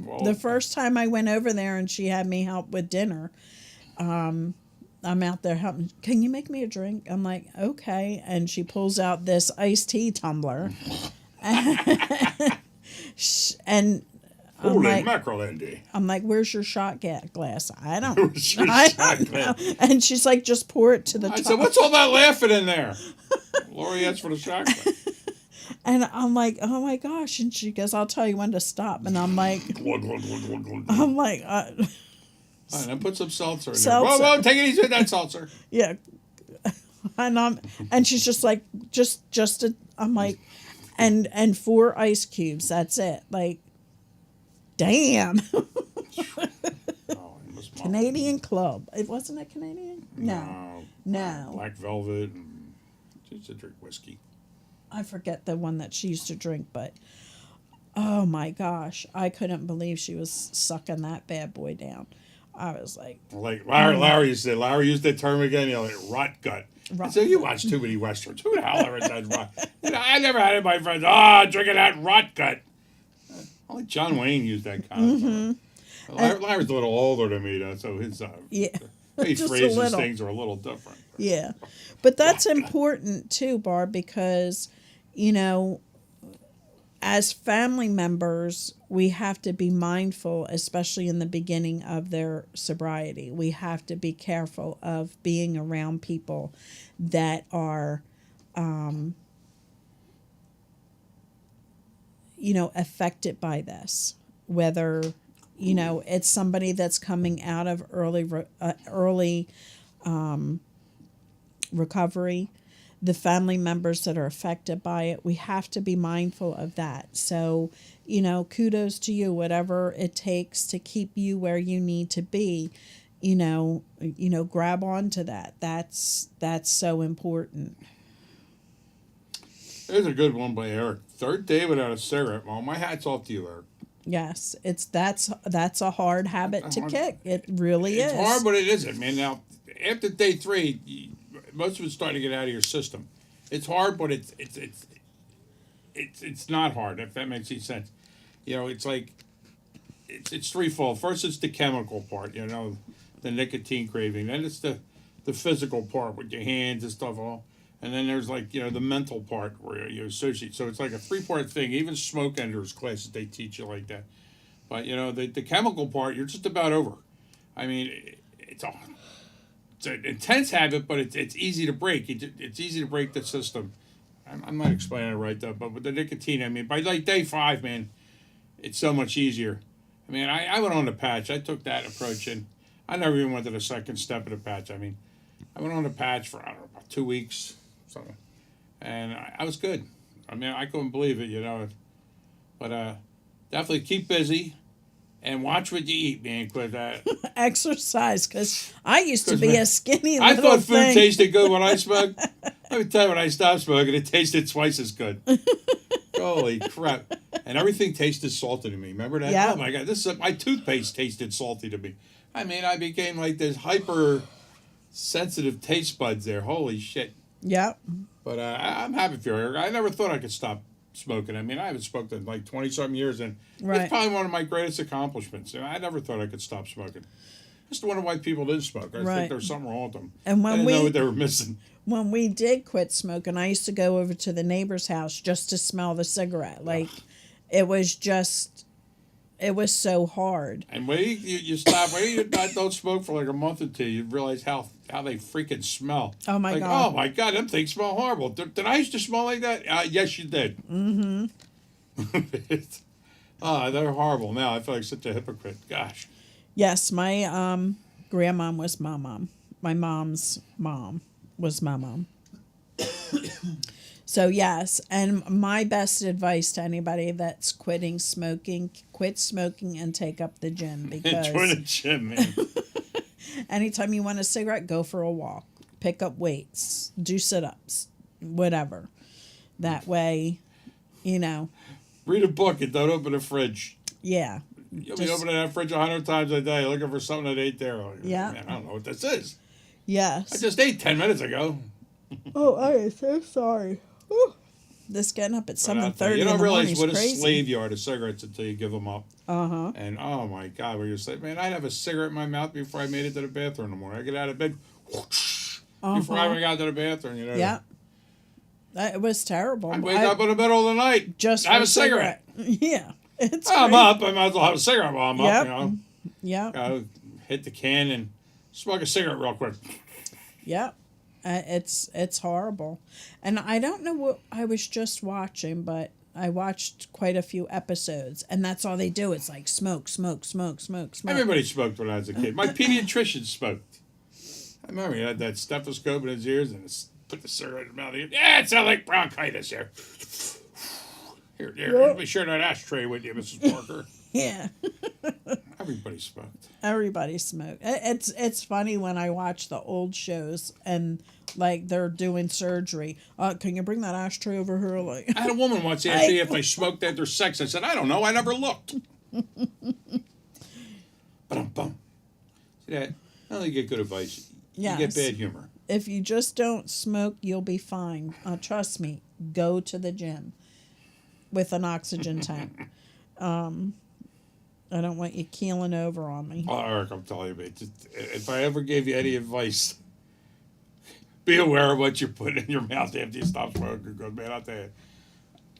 Well, the first time I went over there and she had me help with dinner, I'm out there helping. Can you make me a drink? I'm like, okay. And she pulls out this iced tea tumbler. And holy mackerel, Andy. I'm like, where's your shot glass? I don't know. And she's like, just pour it to the top. I said, what's all that laughing in there? Lori asked for the shot glass. And I'm like, oh my gosh. And she goes, I'll tell you when to stop. And I'm like, I'm like, all right, then put some seltzer in Seltzer. there. Whoa, take it easy with that seltzer. yeah. And she's just like, I'm like, and 4 ice cubes. That's it. Like, Damn. Oh, it was Canadian Club. It wasn't a Canadian? No. No. Black Velvet. And she used to drink whiskey. I forget the one that she used to drink, but oh my gosh. I couldn't believe she was sucking that bad boy down. I was like, Like Larry used that term again, you know, like rot gut. Rot So you watch too many westerns. Who the hell ever says rot? You know, I never had any of my friends, drinking that rot gut. Only John Wayne used that kind of term. Larry's a little older than me, though, so his yeah. he Just a phrases little. things are a little different. Yeah. But that's important too, Barb, because, you know, as family members, we have to be mindful, especially in the beginning of their sobriety. We have to be careful of being around people that are, affected by this. Whether, it's somebody that's coming out of early recovery, the family members that are affected by it, we have to be mindful of that. So, kudos to you, whatever it takes to keep you where you need to be, grab onto that. That's so important. There's a good one by Eric. Third day without a cigarette. Well, my hat's off to you, Eric. Yes, that's a hard habit to kick. It really is. It's hard, but it isn't, man. Now, after day 3, most of it's starting to get out of your system. It's hard, but it's not hard, if that makes any sense. It's like it's threefold. First, it's the chemical part. The nicotine craving. Then it's the physical part with your hands and stuff all. And then there's the mental part where you associate. So it's like a 3-part thing. Even smoke enders classes, they teach you like that. But, the chemical part, you're just about over. I mean, it's an intense habit, but it's easy to break. It's easy to break the system. I'm not explaining it right, though. But with the nicotine, I mean, by day 5, man, it's so much easier. I mean, I went on the patch. I took that approach, and I never even went to the second step of the patch. I mean, I went on the patch for, I don't know, about 2 weeks. Something. And I was good. I mean, I couldn't believe it, But definitely keep busy and watch what you eat, man. Cause, exercise, because I used to be a skinny I little thought food thing. tasted good when I smoked. Let me tell you, when I stopped smoking, it tasted twice as good. Holy crap. And everything tasted salty to me. Remember that? Yeah. Oh, my God. My toothpaste tasted salty to me. I mean, I became like this hyper-sensitive taste buds there. Holy shit. Yep. But I'm happy for you. I never thought I could stop smoking. I mean, I haven't smoked in like 20-something years, and Right. it's probably one of my greatest accomplishments. I never thought I could stop smoking. I just wonder why people didn't smoke. I Right. think there's something wrong with them. And when I didn't we- know what they were missing. When we did quit smoking, I used to go over to the neighbor's house just to smell the cigarette. Like, it was so hard. And when you stop, when you don't smoke for like a month or two, you realize how they freaking smell. Oh, my like, God. Oh my God, them things smell horrible. Did I used to smell like that? Yes, you did. Mm-hmm. They're horrible. Now I feel like such a hypocrite. Gosh. Yes, my grandmom was my mom. My mom's mom was my mom. So yes, and my best advice to anybody that's quitting smoking, quit smoking and take up the gym, because Join the gym, man. anytime you want a cigarette, go for a walk, pick up weights, do sit-ups, whatever. That way, Read a book and don't open a fridge. yeah. You'll be Just- opening that fridge 100 times a day looking for something that ain't there. Like, Yeah. Man, I don't know what this is. I Yes. just ate 10 minutes ago. Oh, I am so sorry. Whew. This getting up at But 7:30 you in don't the morning realize is what a crazy. slave you are to cigarettes until you give them up. Uh-huh. And oh my God, where you're saying, man, I'd have a cigarette in my mouth before I made it to the bathroom in the morning. I get out of bed, whoosh, before I even got to the bathroom. Yeah. It was terrible. I wake up in the middle of the night, just have for a cigarette. Yeah. It's I'm great. up. I might as well have a cigarette while I'm Yep. up. Yeah. Hit the can and smoke a cigarette real quick. Yeah. It's horrible. And I don't know what I was just watching, but I watched quite a few episodes, and that's all they do. It's like smoke, smoke, smoke, smoke, smoke. Everybody smoked when I was a kid. My pediatrician smoked. I remember he had that stethoscope in his ears and put the cigarette in his mouth. Yeah, it sounds like bronchitis here. Here, let me share that ashtray with you, Mrs. Parker. Yeah. Everybody smoked. Everybody smoked. It's funny when I watch the old shows and like they're doing surgery. Can you bring that ashtray over here? Like, I had a woman once ask me if they smoked after sex. I said, I don't know. I never looked. Bum. See that? I only get good advice. You get Yes. bad humor. if you just don't smoke, you'll be fine. Trust me. Go to the gym with an oxygen tank. I don't want you keeling over on me. Oh, Eric, I'm telling you, mate. If I ever gave you any advice, be aware of what you put in your mouth after you stop smoking. Because, man, I'll tell you,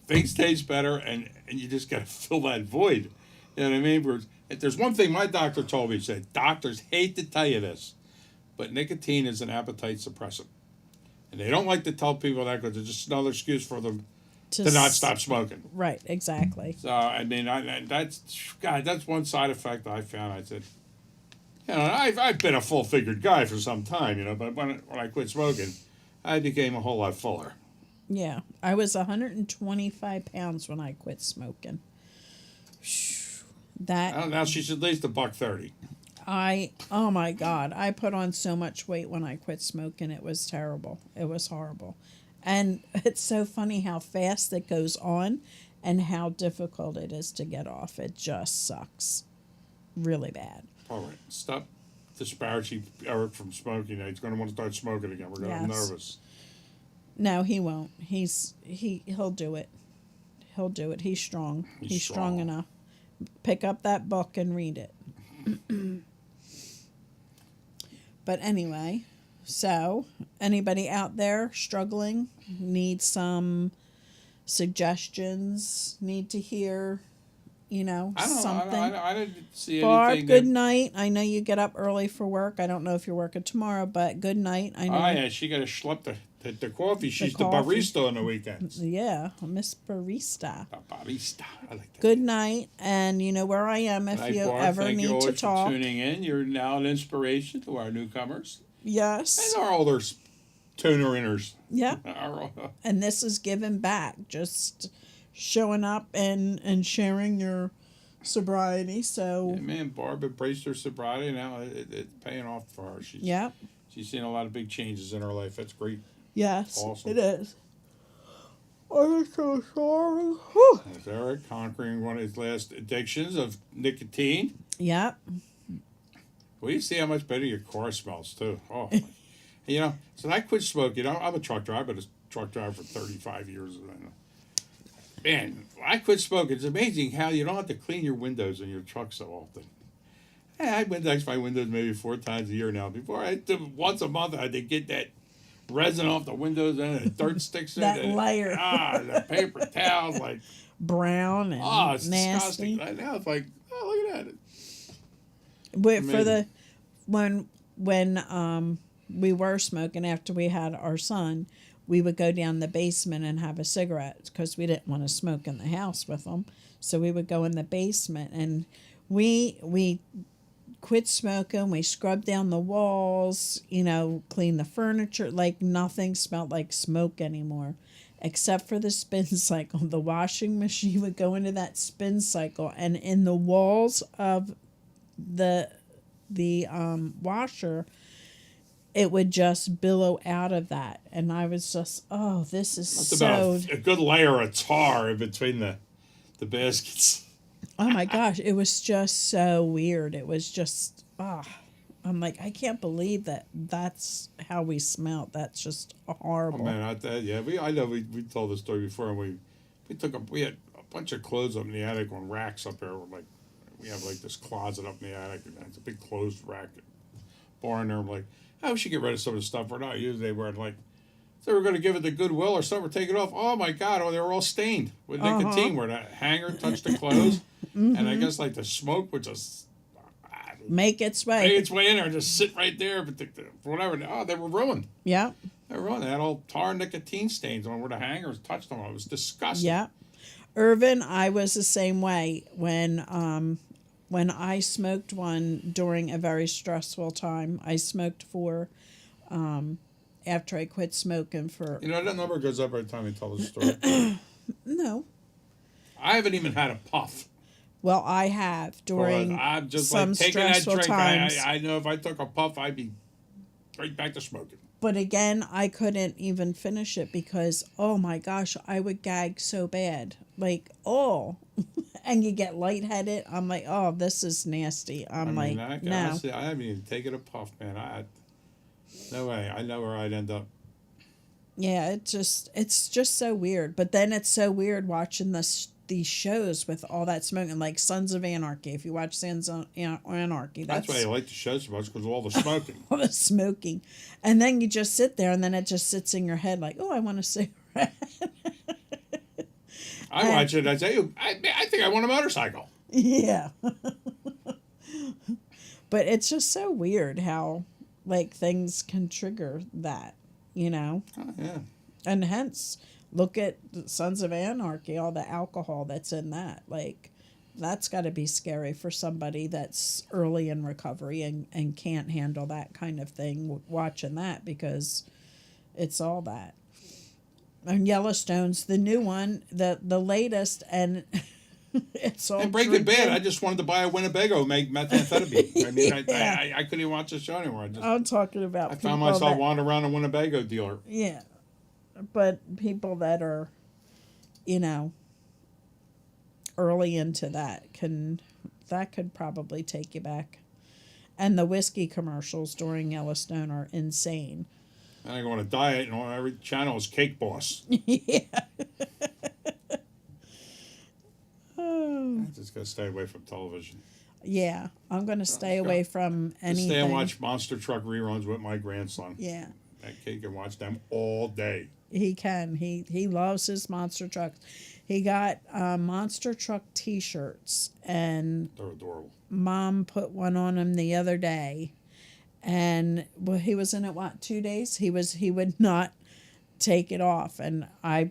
things taste better, and you just got to fill that void. You know what I mean? If there's one thing my doctor told me, he said, doctors hate to tell you this, but nicotine is an appetite suppressant. And they don't like to tell people that because it's just another excuse for them to not stop smoking. Right, exactly. So, I mean, that's one side effect I found. I said, you know, I've been a full-figured guy for some time, you know, but when I quit smoking, I became a whole lot fuller. Yeah, I was 125 pounds when I quit smoking. That Now she's at least $130. oh my God, I put on so much weight when I quit smoking. It was terrible. It was horrible. And it's so funny how fast it goes on and how difficult it is to get off. It just sucks. Really bad. All right, stop disparaging Eric from smoking. He's going to want to start smoking again. We're going to be Yes. nervous. No, he won't. He'll do it. He'll do it. He's strong. He's strong enough. Pick up that book and read it. But anyway, so anybody out there struggling, need some suggestions, need to hear, something. I didn't see Barb, anything. good night. I know you get up early for work. I don't know if you're working tomorrow, but good night. I know. Oh, yeah, she got to schlep the coffee. She's the coffee. barista on the weekends. Yeah, Miss Barista. Barista. I like that. Good night, and you know where I am if Night, you Barb. ever Thank you need to always talk. for tuning in. You're now an inspiration to our newcomers Yes. and our older tuner-inners. Yeah. Our- And this is giving back, just showing up and sharing your sobriety. So Man, Barb embraced her sobriety. Now it's paying off for her. yeah. She's seen a lot of big changes in her life. That's great. Yes, Awesome. it is. I'm so sorry. Whew. There's Eric conquering one of his last addictions of nicotine. Yep. Well, you see how much better your car smells, too. Oh, you know, so I quit smoking. I'm a truck driver. I've been a truck driver for 35 years. Man, I quit smoking. It's amazing how you don't have to clean your windows in your truck so often. I Windex my windows maybe 4 times a year now. Before, once a month, I had to get that resin off the windows and the dirt sticks in That it. layer. The paper towels, like, Brown and it's nasty. disgusting. Now it's like, oh, look at that. But for Amazing. when we were smoking after we had our son, we would go down the basement and have a cigarette because we didn't want to smoke in the house with them. So we would go in the basement and we quit smoking. We scrubbed down the walls, cleaned the furniture. Like nothing smelled like smoke anymore, except for the spin cycle. The washing machine would go into that spin cycle, and in the walls of the washer, it would just billow out of that, and I was just, oh, this is That's so. about a good layer of tar in between the baskets. Oh my gosh, it was just so weird. It was just, I'm like, I can't believe that's how we smelled. That's just horrible. Oh man, I know we told this story before, and we had a bunch of clothes up in the attic on racks up there. We have like this closet up in the attic, and it's a big closed rack bar in there. I'm like, we should get rid of some of the stuff we're not using. They were like, they were going to give it to Goodwill or something, or take it off. Oh my God! They were all stained with nicotine where the hanger touched the clothes, and I guess like the smoke would just Make its make way. its way in there and just sit right there. But whatever, they were ruined. Yeah, They were ruined. They had all tar and nicotine stains on where the hangers touched them. It was disgusting. yeah. Irvin, I was the same way when I smoked one during a very stressful time. I smoked for after I quit smoking for You know, that number goes up every time you tell the story. no. I haven't even had a puff. Well, I have during I'm just some like taking that stressful drink. times. I know if I took a puff, I'd be right back to smoking. But again, I couldn't even finish it because, oh my gosh, I would gag so bad. Like, oh, and you get lightheaded. I'm like, oh, this is nasty. I'm like, no. Honestly, I haven't even taken a puff, man. No way. I know where I'd end up. Yeah, it's just so weird. But then it's so weird watching these shows with all that smoking, like Sons of Anarchy. If you watch Sons of Anarchy, That's why I like the show so much, because of all the smoking. all the smoking, and then you just sit there, and then it just sits in your head like, oh, I want a cigarette. I watch it. I say, I think I want a motorcycle. Yeah. But it's just so weird how like things can trigger that, you know? Oh, yeah. And hence look at the Sons of Anarchy, all the alcohol that's in that. Like that's got to be scary for somebody that's early in recovery and can't handle that kind of thing watching that because it's all that. And Yellowstone's the new one, the latest, and it's all And Breaking Bad, drinking. I just wanted to buy a Winnebago, make methamphetamine. I mean, Yeah. I couldn't even watch the show anymore. I'm talking about I people found myself that, wandering around a Winnebago dealer. yeah, but people that are, you know, early into that could probably take you back. And the whiskey commercials during Yellowstone are insane. And I go on a diet, and on every channel is Cake Boss. Yeah. I just gotta stay away from television. Yeah, I'm gonna stay away from Just anything. stay and watch Monster Truck reruns with my grandson. Yeah, That kid can watch them all day. he can. He loves his monster trucks. He got monster truck T-shirts, and They're adorable. Mom put one on him the other day, and well, he was in it 2 days. He would not take it off, and I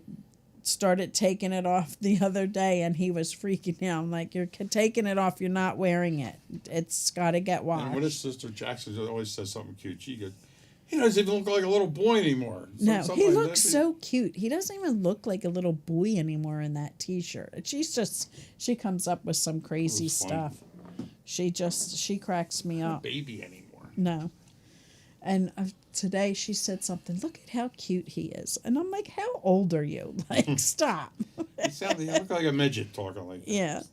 started taking it off the other day, and he was freaking out. I'm like, you're taking it off. You're not wearing it. It's got to get washed. And what his sister Jackson always says something cute. She goes, he doesn't even look like a little boy anymore. No, Something he like looks that. so cute. He doesn't even look like a little boy anymore in that T-shirt. She comes up with some crazy funny. stuff. She cracks me up. Baby anymore. No. And today she said something, look at how cute he is. And I'm like, how old are you? Like, stop. You look like a midget talking like that. Yeah.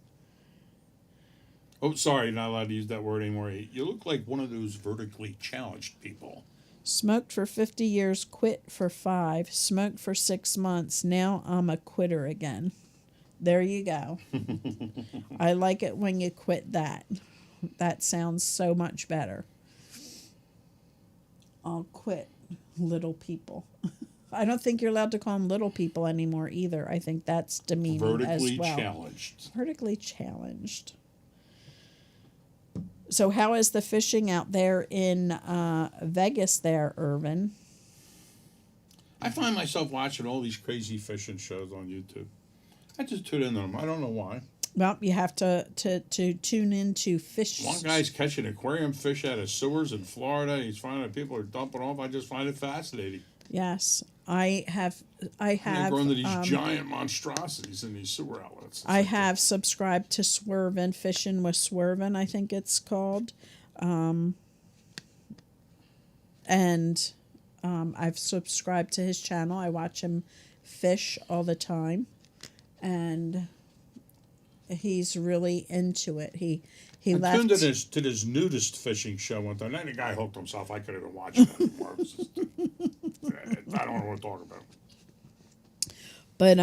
Oh, sorry, you're not allowed to use that word anymore. You look like one of those vertically challenged people. Smoked for 50 years, quit for 5, smoked for 6 months. Now I'm a quitter again. There you go. I like it when you quit that. That sounds so much better. I'll quit little people. I don't think you're allowed to call them little people anymore either. I think that's demeaning Vertically as well. challenged. Vertically challenged. So how is the fishing out there in Vegas there, Irvin? I find myself watching all these crazy fishing shows on YouTube. I just tune into them. I don't know why. Well, you have to tune into fish. One guy's catching aquarium fish out of sewers in Florida. He's finding that people are dumping off. I just find it fascinating. Yes, I have. And they grow into these giant monstrosities in these sewer outlets. I have subscribed to Swervin' Fishing with Swervin', I think it's called. And I've subscribed to his channel. I watch him fish all the time. And he's really into it. He I left. tuned to this nudist fishing show one time. Then the guy hooked himself. I couldn't even watch it anymore. It was just, I don't know what to talk about. But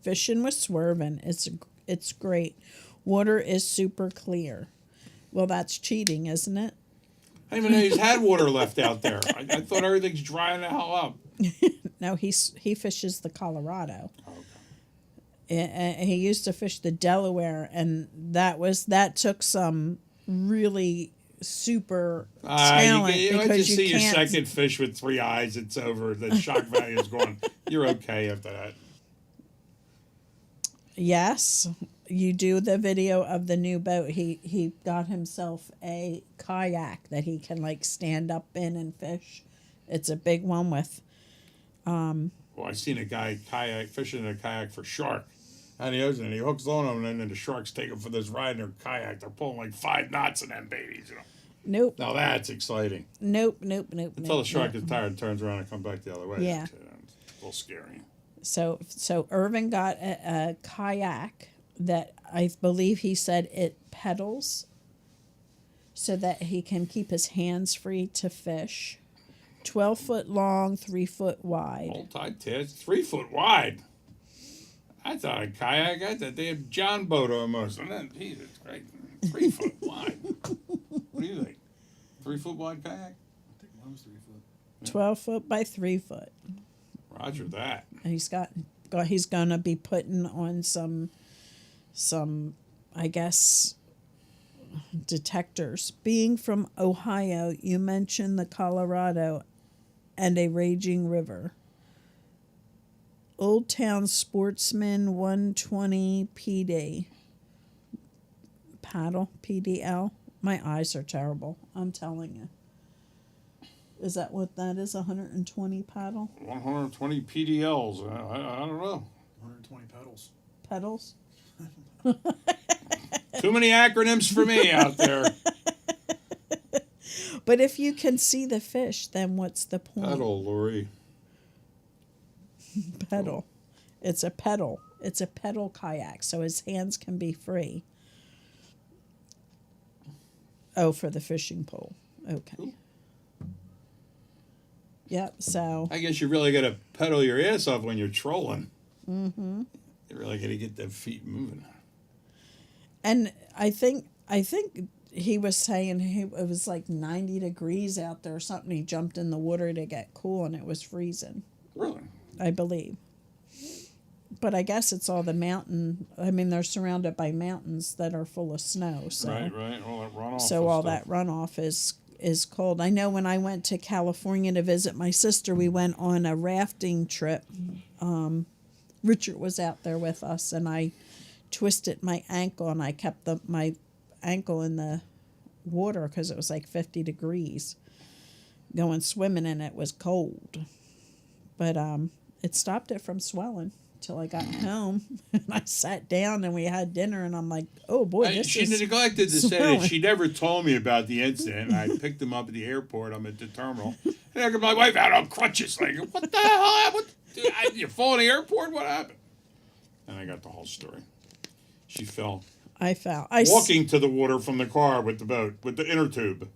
fishing with Swervin', it's great. Water is super clear. Well, that's cheating, isn't it? I didn't even know he's had water left out there. I thought everything's drying the hell up. No, he fishes the Colorado. Okay. And he used to fish the Delaware, and that took some really super talent you because see your can't. second fish with 3 eyes. It's over. The shock value is gone. You're okay after that. Yes, you do the video of the new boat. He got himself a kayak that he can like stand up in and fish. It's a big one with. Well, I seen a guy fishing in a kayak for shark. out in the ocean, and he hooks on them, and then the sharks take them for this ride in their kayak. They're pulling like 5 knots in them babies, you know. Nope. Now that's exciting. Nope. Until the shark gets tired and turns around and comes back the other way. Yeah. It's a little scary. So Irvin got a kayak that I believe he said it pedals so that he can keep his hands free to fish. 12 foot long, 3 foot wide. Multi-test, 3 foot wide. I thought a kayak, I thought they had John boat almost. And then, Jesus Christ, 3 foot wide. What do you think? 3 foot wide kayak? I think mine was 3 foot. 12 foot by 3 foot. Roger that. And he's gonna be putting on some I guess detectors. Being from Ohio, you mentioned the Colorado and a raging river. Old Town Sportsman 120 PD. Paddle PDL. My eyes are terrible. I'm telling you. Is that what that is? 120 paddle 120 PDLs. I don't know. 120 pedals. pedals? Too many acronyms for me out there. But if you can see the fish, then what's the point? Pedal, Lori. Pedal. It's a pedal. It's a pedal kayak, so his hands can be free. Oh, for the fishing pole. Okay. Cool. Yep, so I guess you really got to pedal your ass off when you're trolling. Mm-hmm. You really got to get the feet moving. and I think he was saying it was like 90 degrees out there or something. He jumped in the water to get cool and it was freezing, Really? I believe. But I guess it's all the mountain. I mean, they're surrounded by mountains that are full of snow. So Right. All that runoff. so and all stuff. that runoff is cold. I know when I went to California to visit my sister, we went on a rafting trip. Richard was out there with us, and I twisted my ankle, and I kept my ankle in the water because it was like 50 degrees. Going swimming, and it was cold. But it stopped it from swelling till I got home. And I sat down, and we had dinner, and I'm like, oh, boy, this She is neglected to say swelling. that she never told me about the incident. I picked him up at the airport. I'm at the terminal. And I got my wife out on crutches. Like, what the hell happened? Dude, you fall in the airport? What happened? And I got the whole story. She fell I fell. walking to the water from the car with the boat, with the inner tube.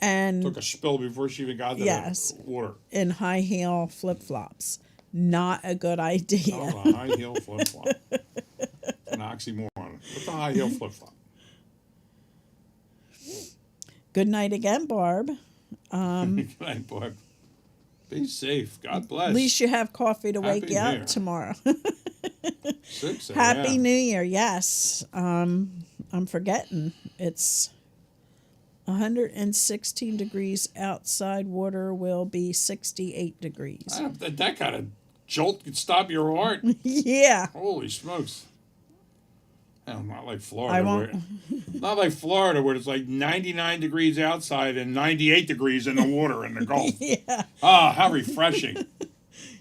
And Took a spill before she even got to Yes. the water. in high heel flip flops. Not a good idea. Oh, a high heel flip flop. An oxymoron. What's a high heel flip flop? Good night again, Barb. Good night, Barb. Be safe. God bless. At least you have coffee to wake Happy you New up Year. tomorrow. 6 a.m. Happy New Year. Yes. I'm forgetting. It's 116 degrees outside. Water will be 68 degrees. That kind of jolt could stop your heart. Yeah. Holy smokes. Hell, not like Florida. I won't- Not like Florida where it's like 99 degrees outside and 98 degrees in the water in the Gulf. Yeah. Ah, how refreshing.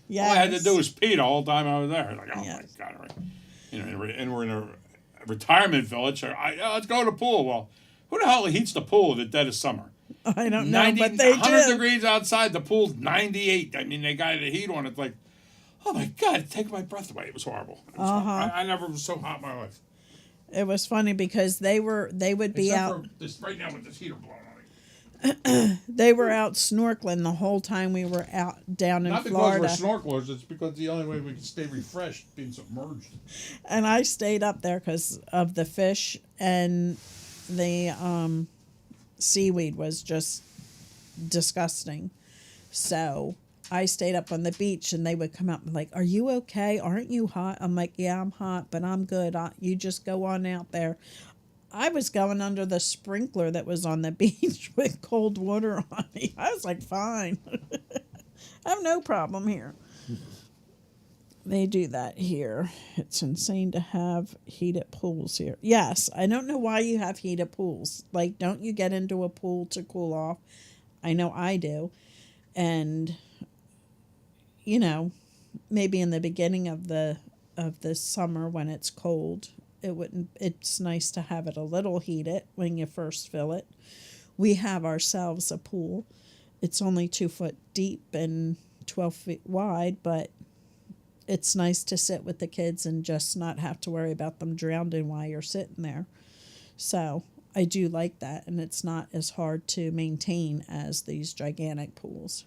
Yes. All I had to do was pee the whole time I was there. Like, oh Yes. my God. Right. You know, and we're in a retirement village. Let's go to the pool. Well, who the hell heats the pool at the dead of summer? I don't know, but they 100 do. degrees outside, the pool's 98. I mean, they got the heat on. It's like, oh my God, it's taking my breath away. It was horrible. It was horrible. I never was so hot in my life. It was funny because they would be Except out. for this right now with this heater blowing on me. They were out snorkeling the whole time we were out down in Not because Florida. we're snorkelers, it's because the only way we can stay refreshed being submerged. And I stayed up there because of the fish, and the seaweed was just disgusting. So I stayed up on the beach, and they would come up and like, "Are you okay? Aren't you hot?" I'm like, "Yeah, I'm hot, but I'm good. You just go on out there." I was going under the sprinkler that was on the beach with cold water on me. I was like, fine. I have no problem here. They do that here. It's insane to have heated pools here. Yes, I don't know why you have heated pools. Like, don't you get into a pool to cool off? I know I do. And, you know, maybe in the beginning of the of the summer when it's cold. It's nice to have it a little heated when you first fill it. We have ourselves a pool. It's only 2 foot deep and 12 feet wide, but it's nice to sit with the kids and just not have to worry about them drowning while you're sitting there. So I do like that, and it's not as hard to maintain as these gigantic pools.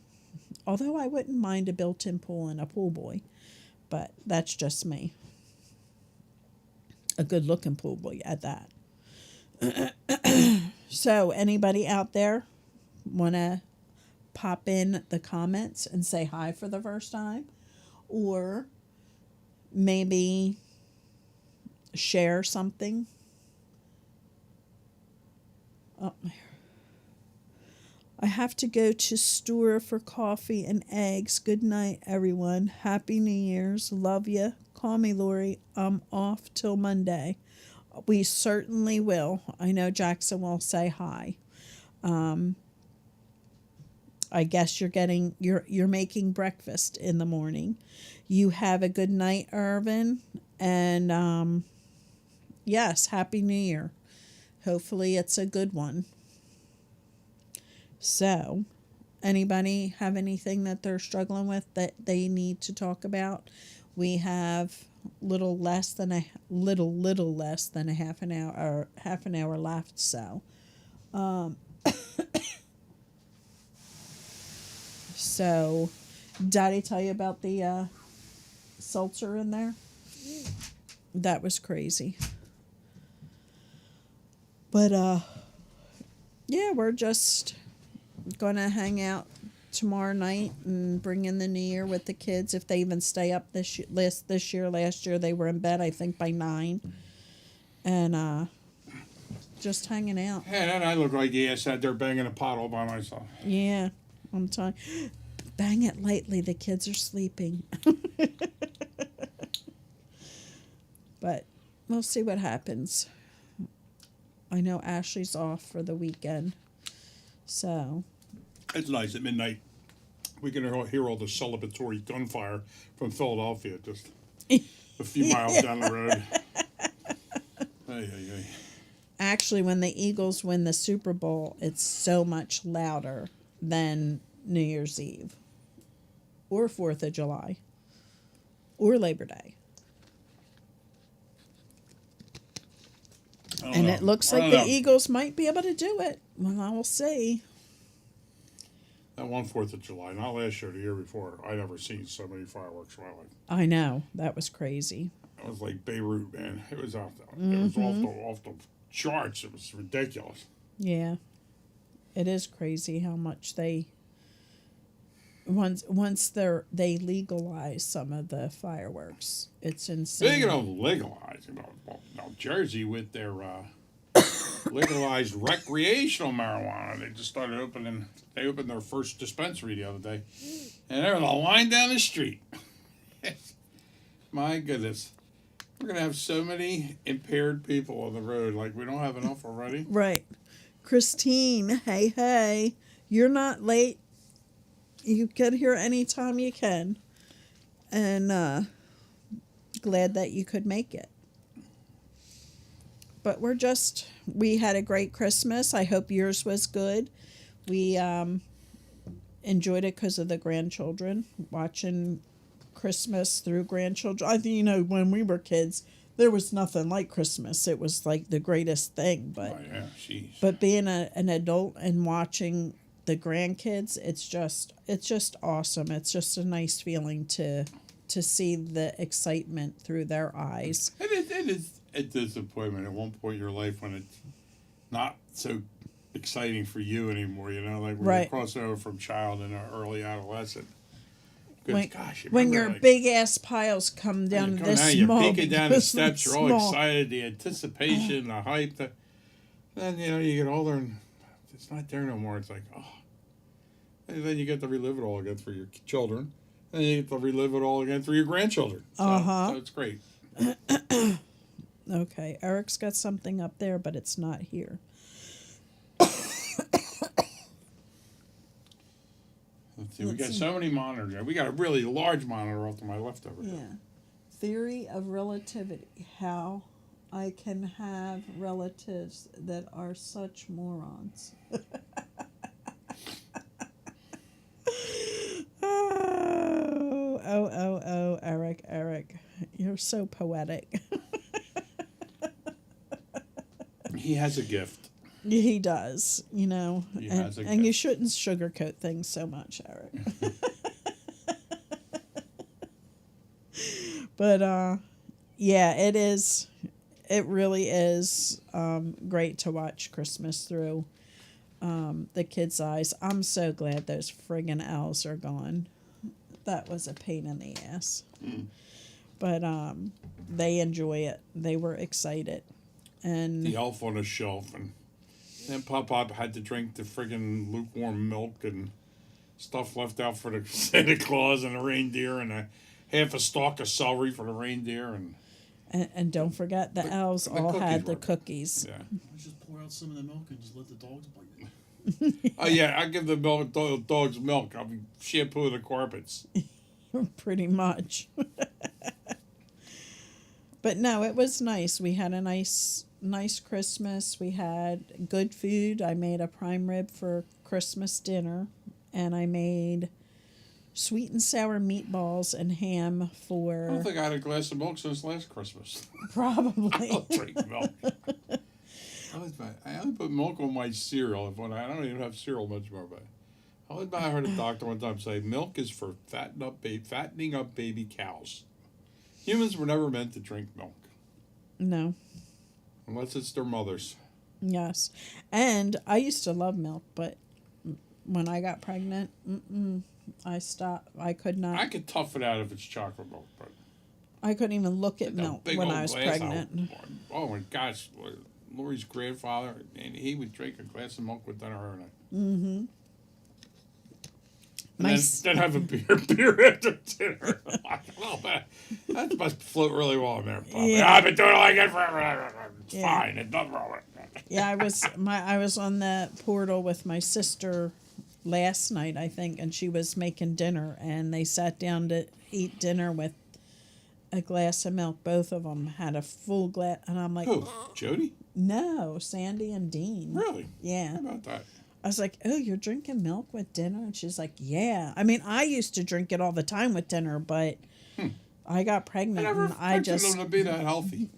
Although I wouldn't mind a built-in pool and a pool boy, but that's just me. A good-looking pool boy at that. So anybody out there want to pop in the comments and say hi for the first time? Or maybe share something? Oh, I have to go to store for coffee and eggs. Good night, everyone. Happy New Year's. Love ya. Call me, Lori. I'm off till Monday. We certainly will. I know Jackson will say hi. I guess you're making breakfast in the morning. You have a good night, Irvin. And yes, Happy New Year. Hopefully it's a good one. So, anybody have anything that they're struggling with that they need to talk about? We have little less than a half an hour left. So, so, Daddy tell you about the seltzer in there? That was crazy. But yeah, we're just gonna hang out tomorrow night and bring in the new year with the kids if they even stay up this year. Last year they were in bed, I think, by 9, and just hanging out. Yeah, and I look like the ass out there banging a pot all by myself. Yeah, I'm telling. Bang it lightly. The kids are sleeping. But we'll see what happens. I know Ashley's off for the weekend, so. It's nice at midnight. We can hear all the celebratory gunfire from Philadelphia, just a few miles down the road. Ay, ay, ay. Actually, when the Eagles win the Super Bowl, it's so much louder than New Year's Eve, or 4th of July, or Labor Day. And it looks like the Eagles might be able to do it. Well, I will see. That one 4th of July, not last year, the year before, I never seen so many fireworks in my life. I know. That was crazy. It was like Beirut, man. It was off the charts. It was ridiculous. Yeah. It is crazy how much they once they legalize some of the fireworks. It's insane. Speaking of legalizing, now Jersey with their legalized recreational marijuana, they just started opening. They opened their first dispensary the other day, and there was a line down the street. My goodness, we're gonna have so many impaired people on the road. Like we don't have enough already. Right. Christine, hey, you're not late. You get here anytime you can. And glad that you could make it. But we had a great Christmas. I hope yours was good. We enjoyed it because of the grandchildren, watching Christmas through grandchildren. I think, when we were kids, there was nothing like Christmas. It was like the greatest thing. But, Oh yeah, jeez. but being an adult and watching the grandkids, it's just awesome. It's just a nice feeling to see the excitement through their eyes. It is a disappointment at one point in your life when it's not so exciting for you anymore. Like when Right. you cross over from child into early adolescent. When, Gosh, when remember, your like, big ass piles come down you're coming this out, you're small, peeking down the steps, you're all small. excited, the anticipation, the hype. Then you get older and it's not there no more. It's like, oh. And then you get to relive it all again for your children. And you get to relive it all again for your grandchildren. So it's great. Okay, Eric's got something up there, but it's not here. Let's see, we got so many monitors. We got a really large monitor off to my left over here. Yeah. theory of relativity. How I can have relatives that are such morons. Oh, Eric, you're so poetic. He has a gift. He does, you know, He and, has a and you gift. shouldn't sugarcoat things so much, Eric. But yeah, it is. It really is great to watch Christmas through the kids' eyes. I'm so glad those friggin' elves are gone. That was a pain in the ass. But they enjoy it. They were excited. And The elf on a shelf, and then Pop had to drink the friggin' lukewarm milk and stuff left out for the Santa Claus and the reindeer, and half a stalk of celery for the reindeer, and don't forget the elves the all cookies had the were- cookies. yeah. Let's just pour out some of the milk and just let the dogs bite it. Oh yeah, I give the dogs milk. I'll be shampoo the carpets. Pretty much. But no, it was nice. We had a nice Christmas. We had good food. I made a prime rib for Christmas dinner, and I made sweet and sour meatballs and ham I for don't think I had a glass of milk since last Christmas. I probably. don't drink milk. I only put milk on my cereal. I don't even have cereal much more, but I heard a doctor one time say milk is for fattening up baby cows. Humans were never meant to drink milk No. unless it's their mothers. Yes. And I used to love milk, but when I got pregnant, I stopped. I could not. I could tough it out if it's chocolate milk, but I couldn't even look at that milk big when old I was glass, pregnant. Oh my gosh, Lori's grandfather, and he would drink a glass of milk with dinner. And My then, s- then have a beer after dinner. Well, that must float really well in there. Pop. Yeah. I've been doing it like it forever. It's Yeah. fine. It's nothing wrong with it. Yeah, I was on the portal with my sister last night, I think, and she was making dinner, and they sat down to eat dinner with a glass of milk. Both of them had a full glass, and I'm like, Who? Jody? no, Sandy and Dean. Really? Yeah. How about that? I was like, oh, you're drinking milk with dinner? And she's like, yeah. I mean, I used to drink it all the time with dinner, but I got I pregnant, never and I expected just, them to be that healthy.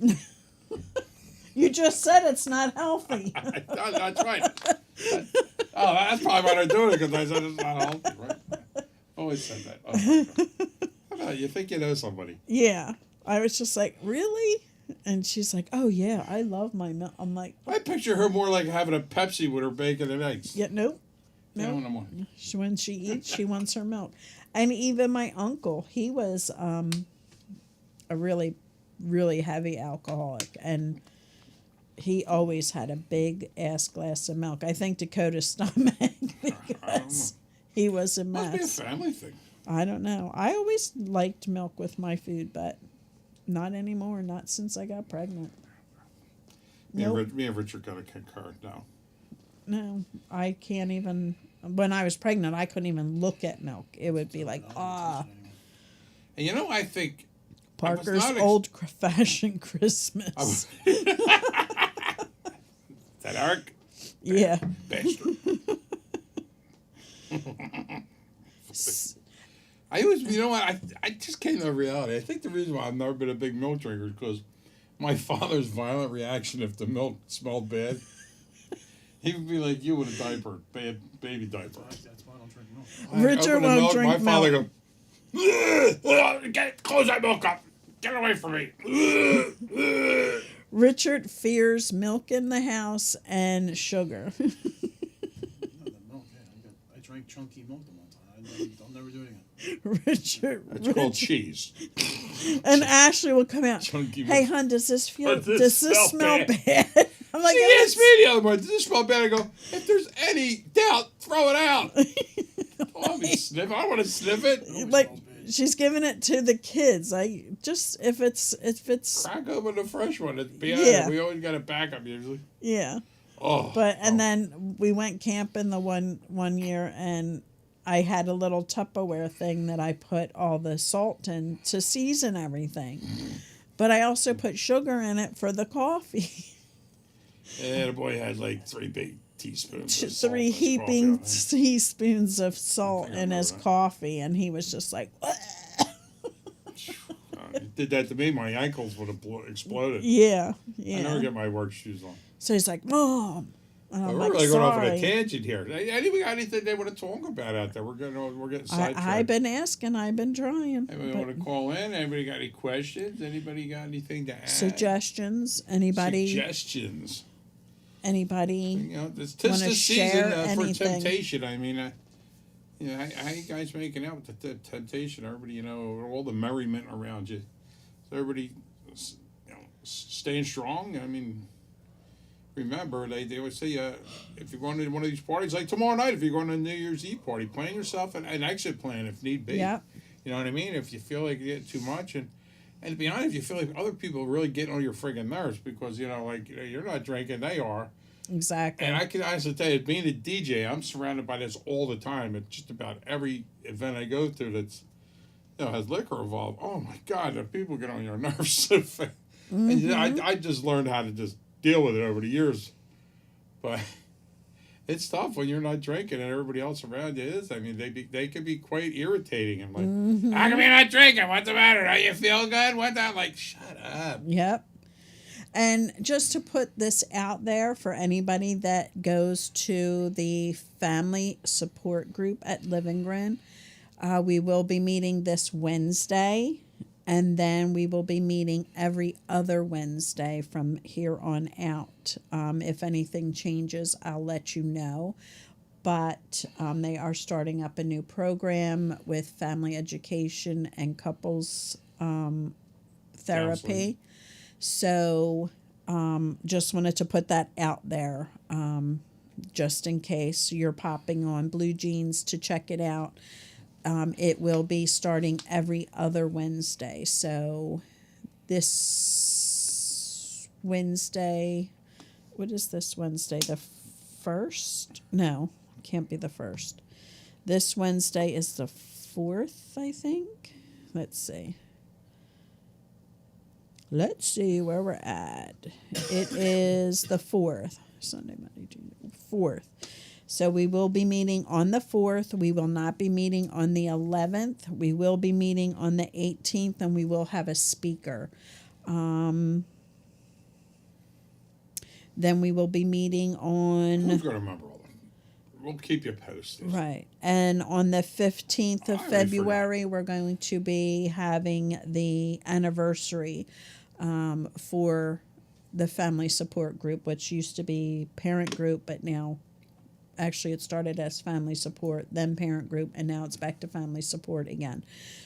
you just said it's not healthy. That's right. Oh, that's probably why they're doing it, because I said it's not healthy, right? Always said that. Oh, my God. How about you think you know somebody? Yeah. I was just like, really? And she's like, oh, yeah, I love my milk. I'm like, I picture her more like having a Pepsi with her bacon and eggs. yeah, nope. You know, Nope. in the morning. When she eats, she wants her milk. And even my uncle, he was a really, really heavy alcoholic. And he always had a big ass glass of milk. I think Dakota's stomach because he was a Must be a mess. family thing. I don't know. I always liked milk with my food, but not anymore. Not since I got pregnant. Nope. Me and Richard got to concur now. No, I can't even. When I was pregnant, I couldn't even look at milk. It would be like, I don't even touch ah, it anymore. And you know, I think Parker's not old-fashioned Christmas. I was. Is that Eric? Yeah. Bastard. I always, you know what? I just came to reality. I think the reason why I've never been a big milk drinker is because my father's violent reaction if the milk smelled bad. He would be like you with a diaper, bad baby diaper. That's why I don't drink milk. Richard Open the won't milk, drink my father milk. goes, close that milk up. Get away from me. Richard fears milk in the house and sugar. No, the milk, yeah. I drank chunky milk the one time. I'll never do it again. Richard. It's called cheese. And Ashley will come out. Chunky Hey, milk. hon, does this Does this does this smell smell bad? I'm like, She "Oh, asked me the other morning, does this smell bad? I go, if there's any doubt, throw it out. Let me sniff. I want to sniff it. like smells bad. she's giving it to the kids. I just if it's Crack open the fresh one. It's beyond. Yeah. We always got a backup usually. yeah. Oh. But and then we went camping the one year, and I had a little Tupperware thing that I put all the salt in to season everything. But I also put sugar in it for the coffee. And the boy had like 3 big teaspoons. Of salt Three in his heaping coffee. teaspoons of salt think I in his remember that. coffee, and he was just like, "What?" He did that to me. My ankles would have exploded. Yeah, I never yeah. get my work shoes on. So he's like, "Mom," and I'm We're like, really going off on a "Sorry." tangent here. Anybody got anything they want to talk about out there? We're getting sidetracked. I've been asking, I've been trying. Anybody but want to call in? Anybody got any questions? Anybody got anything to add? suggestions? Anybody? Suggestions. Anybody? You know, this Wanna the season share for anything? temptation. I mean, you know, how you guys making out with the temptation? Everybody, you know, all the merriment around you. So everybody, you know, staying strong. I mean, remember they always say if you're going to one of these parties, like tomorrow night, if you're going to a New Year's Eve party, plan yourself an exit plan if need be. Yep. You know what I mean? If you feel like you get too much, and to be honest, if you feel like other people are really getting on your friggin' nerves because you know, like you're not drinking, they are. Exactly. And I can honestly tell you, being a DJ, I'm surrounded by this all the time. At just about every event I go to that's, you know, has liquor involved. Oh my God, the people get on your nerves so fast. And I just learned how to just deal with it over the years. But it's tough when you're not drinking and everybody else around you is. I mean, they can be quite irritating. I'm like, how come you're not drinking? What's the matter? Don't you feel good? What that? Like, shut up. Yep. And just to put this out there for anybody that goes to the family support group at Living Room, we will be meeting this Wednesday, and then we will be meeting every other Wednesday from here on out. If anything changes, I'll let you know. But they are starting up a new program with family education and couples therapy. Counseling. So just wanted to put that out there just in case you're popping on Blue Jeans to check it out. It will be starting every other Wednesday. So this Wednesday, what is this Wednesday? The 1st? No, can't be the 1st. This Wednesday is the 4th, I think. Let's see. Let's see where we're at. It is the 4th. Sunday, Monday, Tuesday, 4th. So we will be meeting on the 4th. We will not be meeting on the 11th. We will be meeting on the 18th, and we will have a speaker. Then we will be meeting on... Who's going to remember all that? We'll keep you posted. Right. And on the 15th of I already February, we're going to be having the anniversary for the family support group, which used to be parent group, but now actually it started as family support, then parent group, and now it's back to family support again.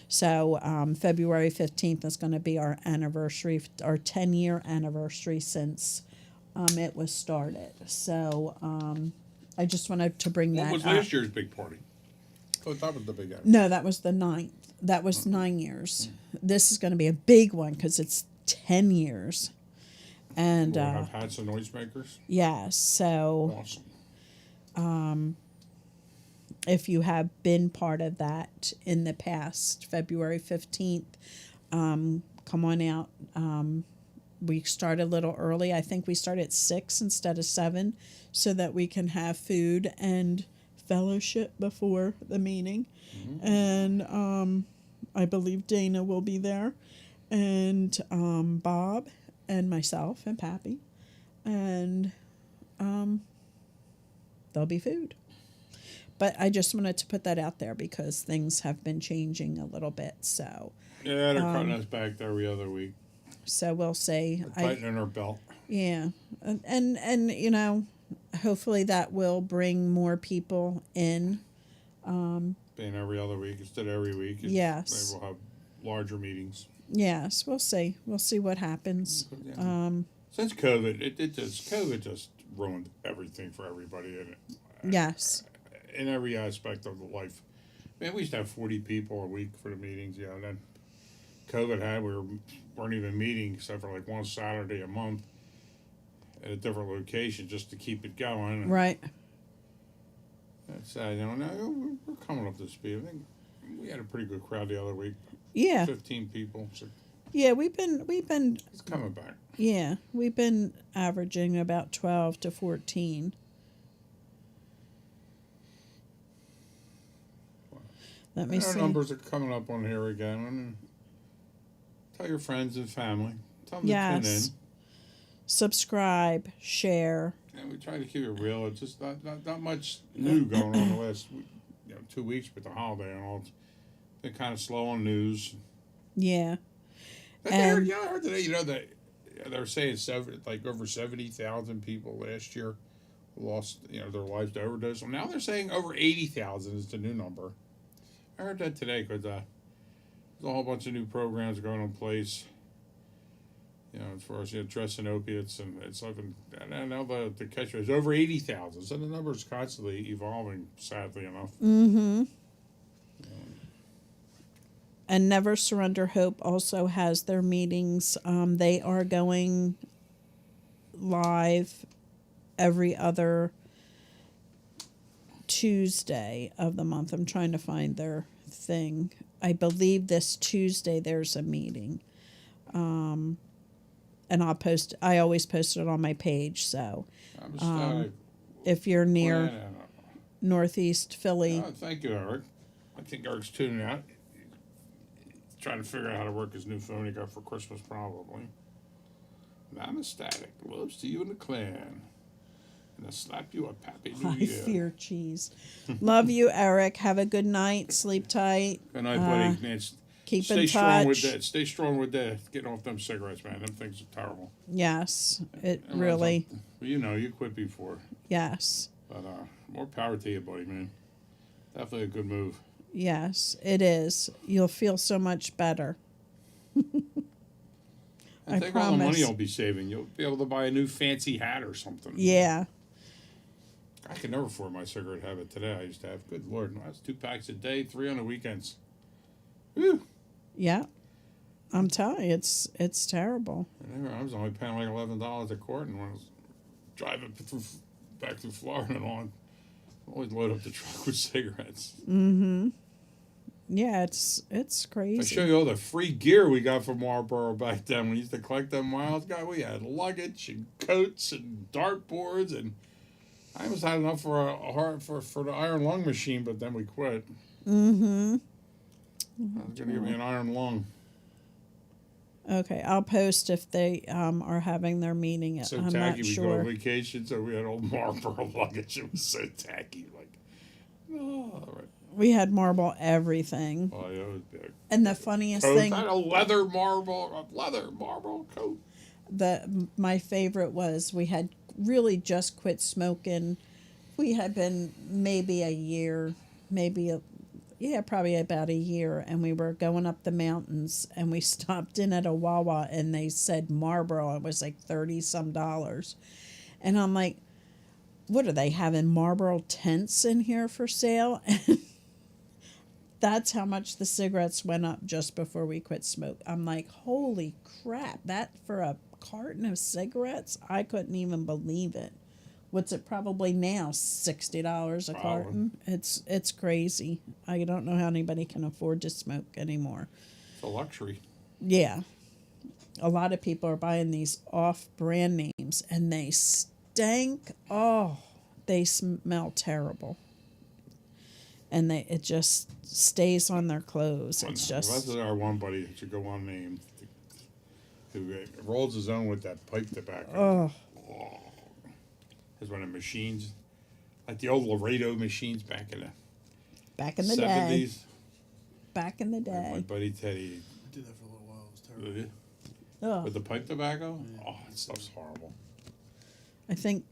So February 15th is going to be our anniversary, our 10-year anniversary since it was started. So I just wanted to bring What that was up. last year's big party? Oh, that was the big one. No, that was the 9th. That was 9 years. This is going to be a big one because it's 10 years. And We'll have hats and noisemakers. yeah, so Awesome. if you have been part of that in the past, February 15th, come on out. We start a little early. I think we start at 6 instead of 7 so that we can have food and fellowship before the meeting. And I believe Dana will be there, and Bob and myself and Pappy, and there'll be food. But I just wanted to put that out there because things have been changing a little bit. So Yeah, they're cutting us back every other week. we'll say, Tightening our belt. yeah, and you know, hopefully that will bring more people in. Being every other week instead of every week. and Yes. Maybe we'll have larger meetings. Yes, we'll see. We'll see what happens. Yeah. Since COVID, COVID just ruined everything for everybody Yes. in every aspect of the life. Man, we used to have 40 people a week for the meetings, you know, and then COVID had, weren't even meeting except for like one Saturday a month at a different location just to keep it going. Right. That's we're coming up to speed. I think we had a pretty good crowd the other week. Yeah, 15 people. So yeah. We've been it's coming back. yeah, we've been averaging about 12 to 14. Let me Our see. numbers are coming up on here again. I mean, tell your friends and family. Tell them to tune Yes. in. Subscribe, share. And we try to keep it real. It's just not much new going on the last 2 weeks with the holiday and all. It's been kind of slow on news. Yeah. I heard today, that they're saying like over 70,000 people last year lost, their lives to overdose. Well, now they're saying over 80,000 is the new number. I heard that today because there's a whole bunch of new programs going in place. As far as addressing opiates, and it's like, and now the catch rate is over 80,000. So the number is constantly evolving, sadly enough. Mm-hmm. And Never Surrender Hope also has their meetings. They are going live every other Tuesday of the month. I'm trying to find their thing. I believe this Tuesday there's a meeting. And I always post it on my page. So I'm just, if you're near planning on Northeast Philly, thank you, Eric. I think Eric's tuning out. He's trying to figure out how to work his new phone he got for Christmas, probably. Non-static. Loves to you and the clan. And I slap you up. Happy New I Year. fear cheese. Love you, Eric. Have a good night. Sleep tight. Good night, buddy. Man, Keep stay in strong with touch. that. Stay strong with that. Getting off them cigarettes, man. Them things are terrible. Yes, it And really. well, you quit before. Yes, But more power to you, buddy, man. Definitely a good move. yes, it is. You'll feel so much better. I think all the money you'll be saving, you'll be able to buy a new fancy hat or something. Yeah. I can never afford my cigarette habit today. I used to have. Good Lord, that's 2 packs a day, 3 on the weekends. Whew. Yeah. I'm telling you, it's terrible. I was only paying like $11 a quart, and when I was driving back through Florida and on, I always load up the truck with cigarettes. Mm-hmm. Yeah, it's I crazy. show you all the free gear we got from Marlboro back then. We used to collect them miles. God, we had luggage and coats and dartboards, and I almost had enough for for the iron lung machine, but then we quit. Mm-hmm. I was gonna give me an iron lung. Okay, I'll post if they are having their meeting. So I'm tacky. not We go sure. on vacation, so we had old Marlboro luggage. It was so tacky. Like, oh, all right. We had marble everything. Oh, yeah, it was big. And the funniest Coat. thing, I had a leather marble coat. my favorite was we had really just quit smoking. We had been maybe a year, probably about a year, and we were going up the mountains, and we stopped in at a Wawa, and they said Marlboro. It was like $30 some, and I'm like, what are they having Marlboro tents in here for sale? That's how much the cigarettes went up just before we quit smoke. I'm like, holy crap, that for a carton of cigarettes? I couldn't even believe it. What's it probably now? $60 a carton? It's crazy. I don't know how anybody can afford to smoke anymore. It's a luxury. Yeah. A lot of people are buying these off-brand names, and they stink. Oh, they smell terrible. And it just stays on their clothes. It's just... That's our one buddy that should go unnamed, who rolls his own with that pipe tobacco. Oh, Is one of the machines, like the old Laredo machines back in the back in the 70s. day. Back in the My day. buddy Teddy, Did that for a little while. It was terrible. Oh, with the pipe tobacco. Oh, that stuff's horrible. I think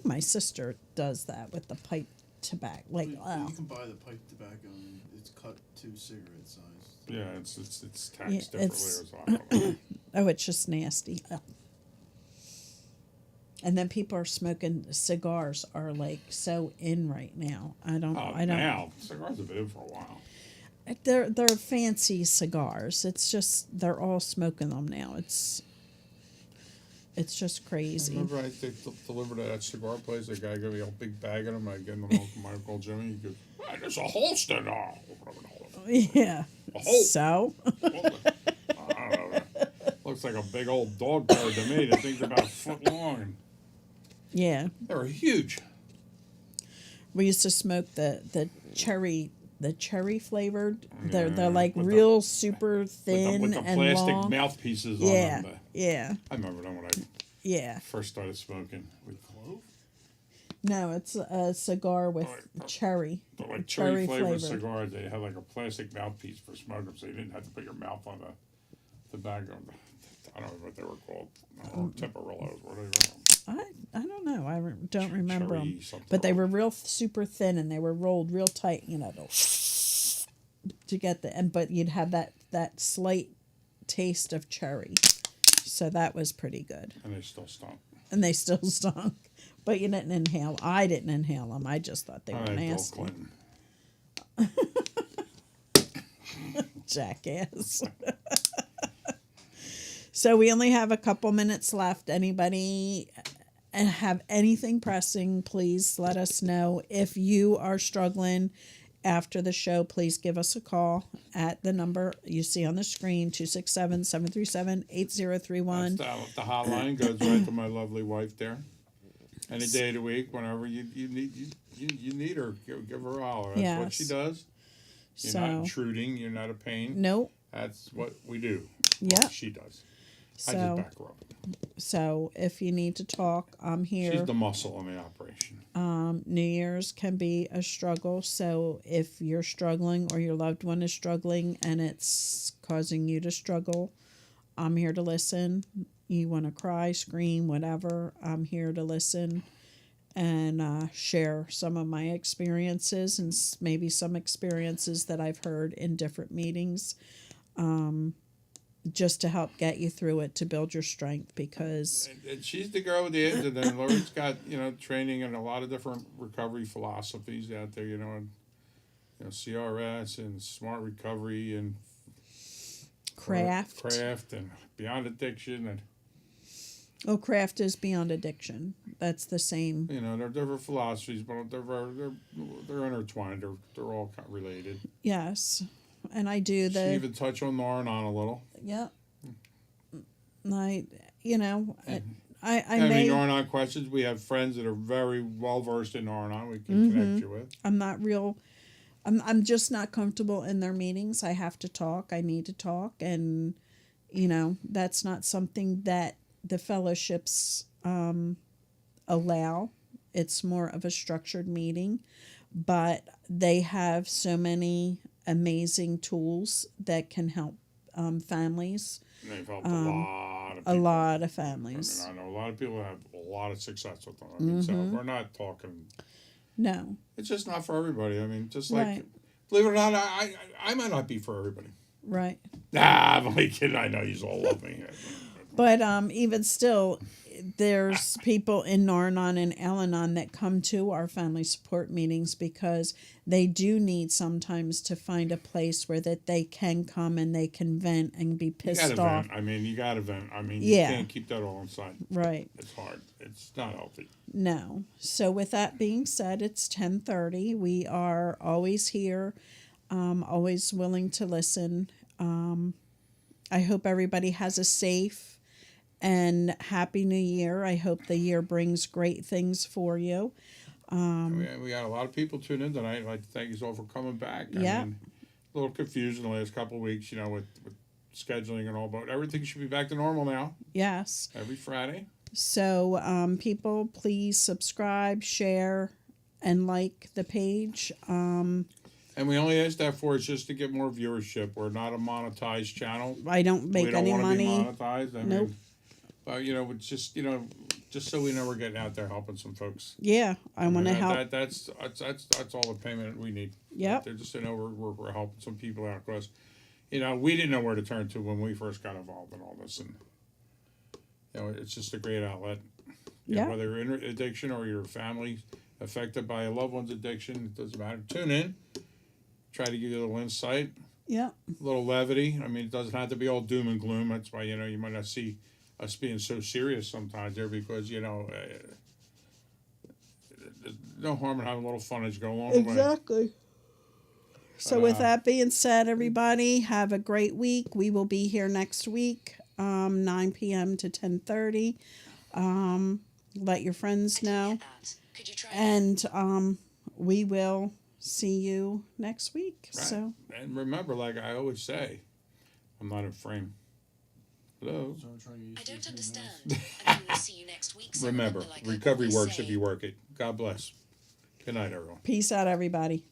my sister does that with the pipe tobacco. Like, You can buy the pipe tobacco and it's cut to cigarette size. Yeah, it's taxed Yeah, differently. it's- Or something. oh, it's just nasty. Ugh. And then people are smoking cigars are like so in right now. I don't. Now cigars have been in for a while. They're fancy cigars. It's just they're all smoking them now. It's It's just I crazy. remember they delivered at that cigar place. The guy gave me a big bag of them. I gave them to my Uncle Jimmy. He goes, "Well, there's a Holston." Yeah. A Hol- So, I don't know. Looks like a big old dog turd to me. The thing's about a foot long. And yeah. they were huge. We used to smoke the cherry flavored. They're Yeah, like with the- real super thin With the and plastic long. mouthpieces Yeah. on them. Yeah. I remember them when I Yeah. first started smoking. With clove? No, it's a cigar with cherry. But like Cherry cherry flavored flavored. cigars, they had like a plastic mouthpiece for smoking, so you didn't have to put your mouth on the bag of them. I don't know what they were called. Or Temperillos, what are they? I don't know. Don't remember Cherry them. something. But they were real super thin and they were rolled real tight, to get but you'd have that slight taste of cherry. So that was pretty good. And they still stunk. And they still stunk. But you didn't inhale. I didn't inhale them. I just thought they All were right, Bill nasty. Clinton. Jackass. So we only have a couple minutes left. Anybody have anything pressing, please let us know. If you are struggling after the show, please give us a call at the number you see on the screen, 267-737-8031. The hotline goes right to my lovely wife there. Any day of the week, whenever you need her, give her a holler. That's what she Yes. does. You're not intruding. You're not a pain. Nope. That's what we do. Yep. What she does. I just So, back her up. so if you need to talk, I'm here. She's the muscle in the operation. New Year's can be a struggle. So if you're struggling or your loved one is struggling and it's causing you to struggle, I'm here to listen. You want to cry, scream, whatever, I'm here to listen and share some of my experiences and maybe some experiences that I've heard in different meetings, just to help get you through it, to build your strength, because And she's the girl with the ends, and then Lori's got training and a lot of different recovery philosophies out there. And, CRS and smart recovery and craft. and beyond addiction and Craft is beyond addiction. That's the same. they're different philosophies, but they're intertwined. They're all kind of related. Yes. And I do She even touched on Nar-Anon a little. Yep. I Any may, Nar-Anon questions? We have friends that are very well versed in Nar-Anon. We can connect you with. I'm just not comfortable in their meetings. I have to talk. I need to talk. And, that's not something that the fellowships allow. It's more of a structured meeting. But they have so many amazing tools that can help families. And they've helped a lot of A people. lot of families. I know a lot of people have a lot of success with them. So we're not talking. No. It's just not for everybody. Just like, Right. believe it or not, I might not be for everybody. Right. Nah, I'm only kidding. I know you all love me. But even still, there's people in Nar-Anon and Al-Anon that come to our family support meetings because they do need sometimes to find a place where that they can come and they can vent and be You pissed gotta off. vent. You gotta vent. You Yeah. can't keep that all inside. Right. It's hard. It's not healthy. No. So with that being said, it's 10:30. We are always here, always willing to listen. I hope everybody has a safe and happy new year. I hope the year brings great things for you. We got a lot of people tuned in tonight. I'd like to thank you all for coming back. Yeah. A little confused in the last couple of weeks, with scheduling and all, but everything should be back to normal now. Yes. Every Friday. So people, please subscribe, share, and like the page. And we only ask that for is just to get more viewership. We're not a monetized channel. I don't make we don't any want money. to be monetized. Nope. But it's just just so we know we're getting out there helping some folks. Yeah, I want to help. That's all the payment we need. Yep. They're just we're helping some people out because we didn't know where to turn to when we first got involved in all this, and it's just a great outlet. Yeah. Whether you're in addiction or your family affected by a loved one's addiction, it doesn't matter. Tune in. Try to give you a little insight, Yeah. a little levity. It doesn't have to be all doom and gloom. That's why you might not see us being so serious sometimes there because, you know, no harm in having a little fun as you go along the way. Exactly. So with that being said, everybody, have a great week. We will be here next week, 9 p.m. to 10:30. Let your friends know. Could you try And we will see you next week. Right. So And remember, like I always say, I'm not in frame. Hello. So I'm trying to use I don't these understand. emails. I mean, we'll see you next week. So Remember, like I recovery always works say. if you work it. God bless. Good night, everyone. peace out, everybody.